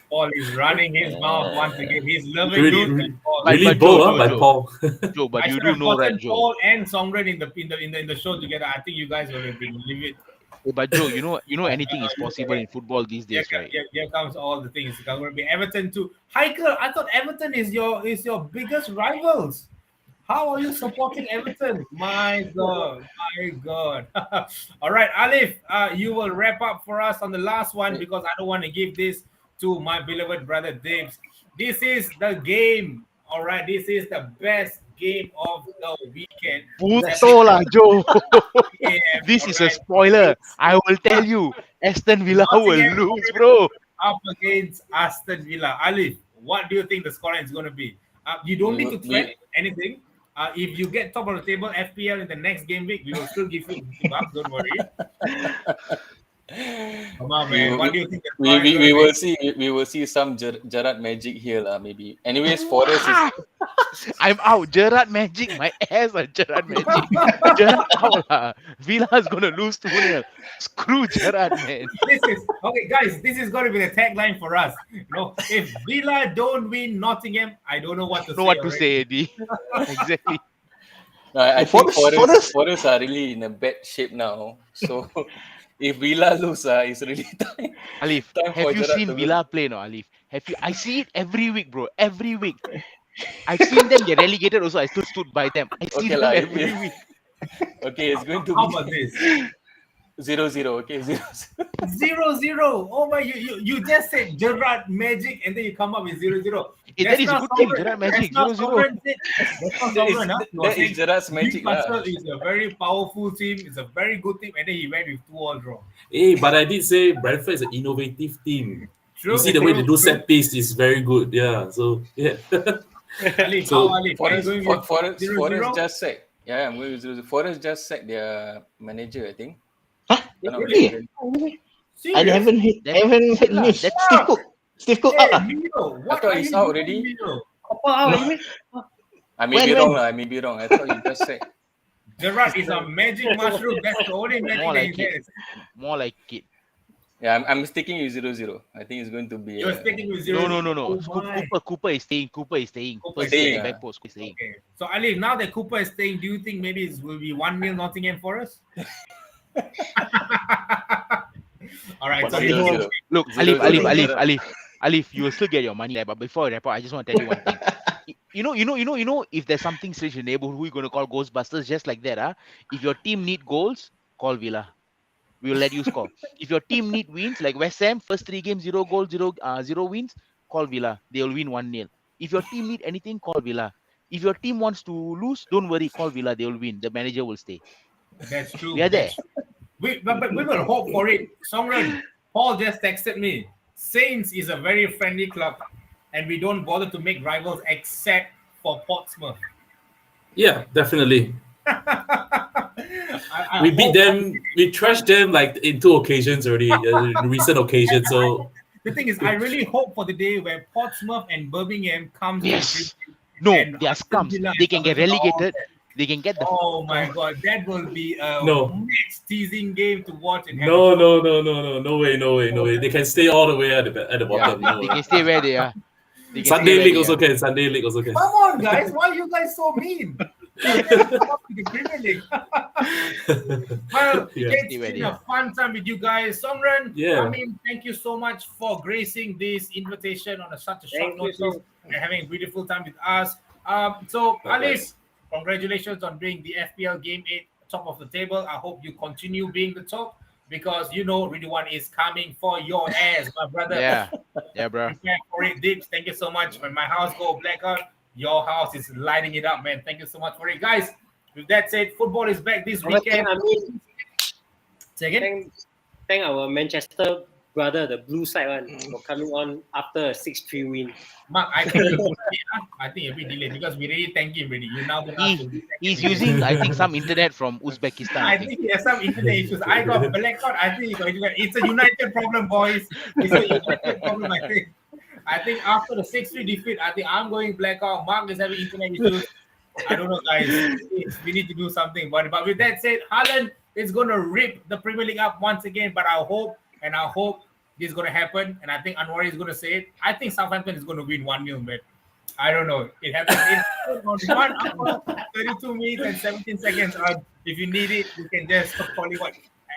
S2: Paul is running his mouth once again. He's loving
S5: Really-
S2: it. Paul.
S5: Really
S8: But
S5: bold,
S8: Joe,
S5: by
S8: Joe.
S5: Paul.
S8: Joe, but
S2: I
S8: you
S2: should
S8: do
S2: have
S8: know, right,
S2: gotten
S8: Joe?
S2: Paul and Songren in the show together. I think you guys will have been livid.
S8: But Joe, you know anything is possible in football these days, right?
S2: Here comes all the things. It's going to be Everton too. Hiker, I thought Everton is your biggest rivals. How are you supporting Everton? My God. All right, Alif, you will wrap up for us on the last one because I don't want to give this to my beloved brother Dibs. This is the game. All right, this is the best game of the weekend.
S8: Puto lah, Joe.
S2: Yeah,
S8: This is a
S2: alright.
S8: spoiler. I will tell you, Aston Villa will
S2: Nottingham
S8: lose, bro.
S2: Up against Aston Villa. Alif, what do you think the scoreline is going to be? You don't need to threat anything. If you get top of the table FPL in the next game week, we will still give you $50. Don't worry. Come on, man. What do you think? The scoreline is
S6: We
S2: gonna
S6: will
S2: be?
S6: see. We will see some Gerrard magic here, maybe. Anyways, Forest is
S8: I'm out. Gerrard magic. My ass on Gerrard magic. Gerrard out lah. Villa's gonna lose 2-0. Screw Gerrard, man.
S2: This is okay, guys. This is going to be the tagline for us. If Villa don't win Nottingham, I don't know what to say.
S8: Know what to
S2: already.
S8: say, Eddie. Exactly.
S6: I think
S4: Forest-
S6: Forest are really in a bad shape now. So if Villa lose, it's really time.
S8: Alif,
S6: Time for
S8: have you
S6: Gerrard
S8: seen
S6: to win.
S8: Villa play, no, Alif? Have you? I see it every week, bro. Every week. I've seen them get relegated also. I still stood by them. I see
S6: Okay
S8: them
S6: lah,
S8: every
S6: yeah.
S8: week.
S6: Okay, it's going to
S2: How about
S6: be
S2: this?
S6: 0-0. Okay, 0-0.
S2: 0-0. Oh my! You just said Gerrard magic, and then you come up with 0-0.
S8: That is a good thing. Gerrard magic, 0-0.
S6: That is Gerrard's magic lah.
S2: Newcastle is a very powerful team. It's a very good team, and then he went with 2-2 draw.
S5: Hey, but I did say Brentford is an innovative team.
S2: True.
S5: You see the way they do set piece is very good. Yeah. So yeah.
S2: Ali,
S5: So,
S2: how Ali? Are you going with
S6: Forest
S2: 0-0?
S6: just sacked. Yeah, I'm going with 0-0. Forest just sacked their manager, I think.
S4: Huh?
S6: No,
S4: Really? I
S2: Serious?
S4: haven't hit
S8: lah,
S4: news.
S8: that's
S4: Steve Cook. Steve Cook
S2: Hey,
S4: out.
S2: Milo,
S6: I
S2: what
S6: thought
S2: are
S6: he's
S2: you
S6: out
S2: doing,
S6: already.
S2: Milo?
S6: I may be wrong. I may be wrong. I thought he just sacked.
S2: Gerrard is a magic mushroom. That's the only magic
S8: More
S2: that
S8: like
S2: he
S8: it.
S2: has.
S8: More like it.
S6: Yeah, I'm sticking with 0-0. I think it's going to be.
S2: You're sticking with 0.
S8: No.
S2: Oh my.
S8: Cooper is staying. Cooper is staying.
S2: Cooper is
S8: Percy
S6: staying,
S8: at the back post. Cooper is staying.
S2: Okay. So Ali, now that Cooper is staying, do you think maybe it will be 1-0 Nottingham Forest? All right. So
S6: 0-0.
S8: Look,
S6: 0-0.
S8: Alif, you will still get your money there. But before I wrap up, I just want to tell you one thing. You know, if there's something strange in the neighborhood, who are you going to call Ghostbusters? Just like that, If your team need goals, call Villa. We will let you score. If your team need wins, like West Ham, first 3 games, 0 goals, 0 wins, call Villa. They will win 1-0. If your team need anything, call Villa. If your team wants to lose, don't worry, call Villa. They will win. The manager will stay.
S2: That's true.
S8: We are there.
S2: But we will hope for it. Songren, Paul just texted me. Saints is a very friendly club, and we don't bother to make rivals except for Portsmouth.
S5: Yeah, definitely. We beat them. We trashed them like in 2 occasions already, in recent occasions. So
S2: the thing is, I really hope for the day where Portsmouth and Birmingham comes to the
S8: Yes.
S2: Premier
S8: No,
S2: and
S8: they are
S2: Aston
S8: scums.
S2: Villa
S8: They can get
S2: versus all
S8: relegated.
S2: that.
S8: They can get the.
S2: Oh my god, that will be a
S5: No.
S2: next teasing game to watch. In
S5: no way. They can stay all the way at the
S8: Yeah,
S5: bottom. No
S8: they
S5: way.
S8: can stay where they are. They can stay
S5: Sunday
S8: where
S5: league
S8: they
S5: also
S8: are.
S5: can. Sunday league also can.
S2: Come on, guys, why are you guys so mean? The Premier League. Well,
S5: Yeah.
S2: it's been a fun time with you guys. Songren,
S5: Yeah.
S2: I mean, thank you so much for gracing this invitation on such a short
S3: Thank you
S2: notice
S3: so
S2: and having a beautiful time with us. So, Alif, congratulations on being the FPL Game 8 top of the table. I hope you continue being the top because you know really one is coming for your ass, my brother.
S8: Yeah, bro.
S2: Prepare for it, Dips. Thank you so much. When my house go blackout, your house is lighting it up, man. Thank you so much for it, guys. With that said, football is back this weekend.
S3: I mean,
S2: Say again?
S3: thank our Manchester brother, the blue side one, for coming on after a 6-3 win.
S2: Mark, I think a bit delayed because we really thank him already. You now gonna ask to
S8: He's using, I think, some internet from Uzbekistan.
S2: I think he has some internet issues. I got blackout. I think he got internet. It's a United problem, boys. It's a United problem, I think. I think after the 6-3 defeat, I think I'm going blackout. Mark is having internet issues. I don't know, guys. We need to do something. But with that said, Haaland is going to rip the Premier League up once again. But I hope this is going to happen. And I think Anwar is going to say it. I think Southampton is going to win 1-0, man. I don't know. It happens in 1 hour, 32 minutes and 17 seconds. If you need it, you can just call it what.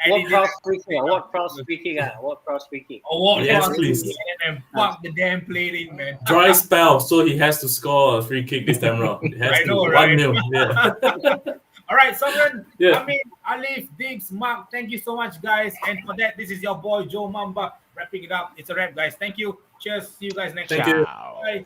S3: What proud speaking? What proud speaking? What proud speaking?
S2: Oh, what
S5: Yes,
S2: proud
S5: please.
S2: speaking, and fuck the damn play in, man.
S5: Dry spell, so he has to score a free kick this time around. It has
S2: I
S5: to
S2: know, right?
S5: 1-0. Yeah.
S2: All right, Sovereign.
S5: Yeah.
S2: I mean, Alif, Diggs, Mark, thank you so much, guys. And for that, this is your boy, Joe Mamba, wrapping it up. It's a wrap, guys. Thank you. Cheers. See you guys next
S5: Thank
S2: time.
S5: you.
S2: Bye.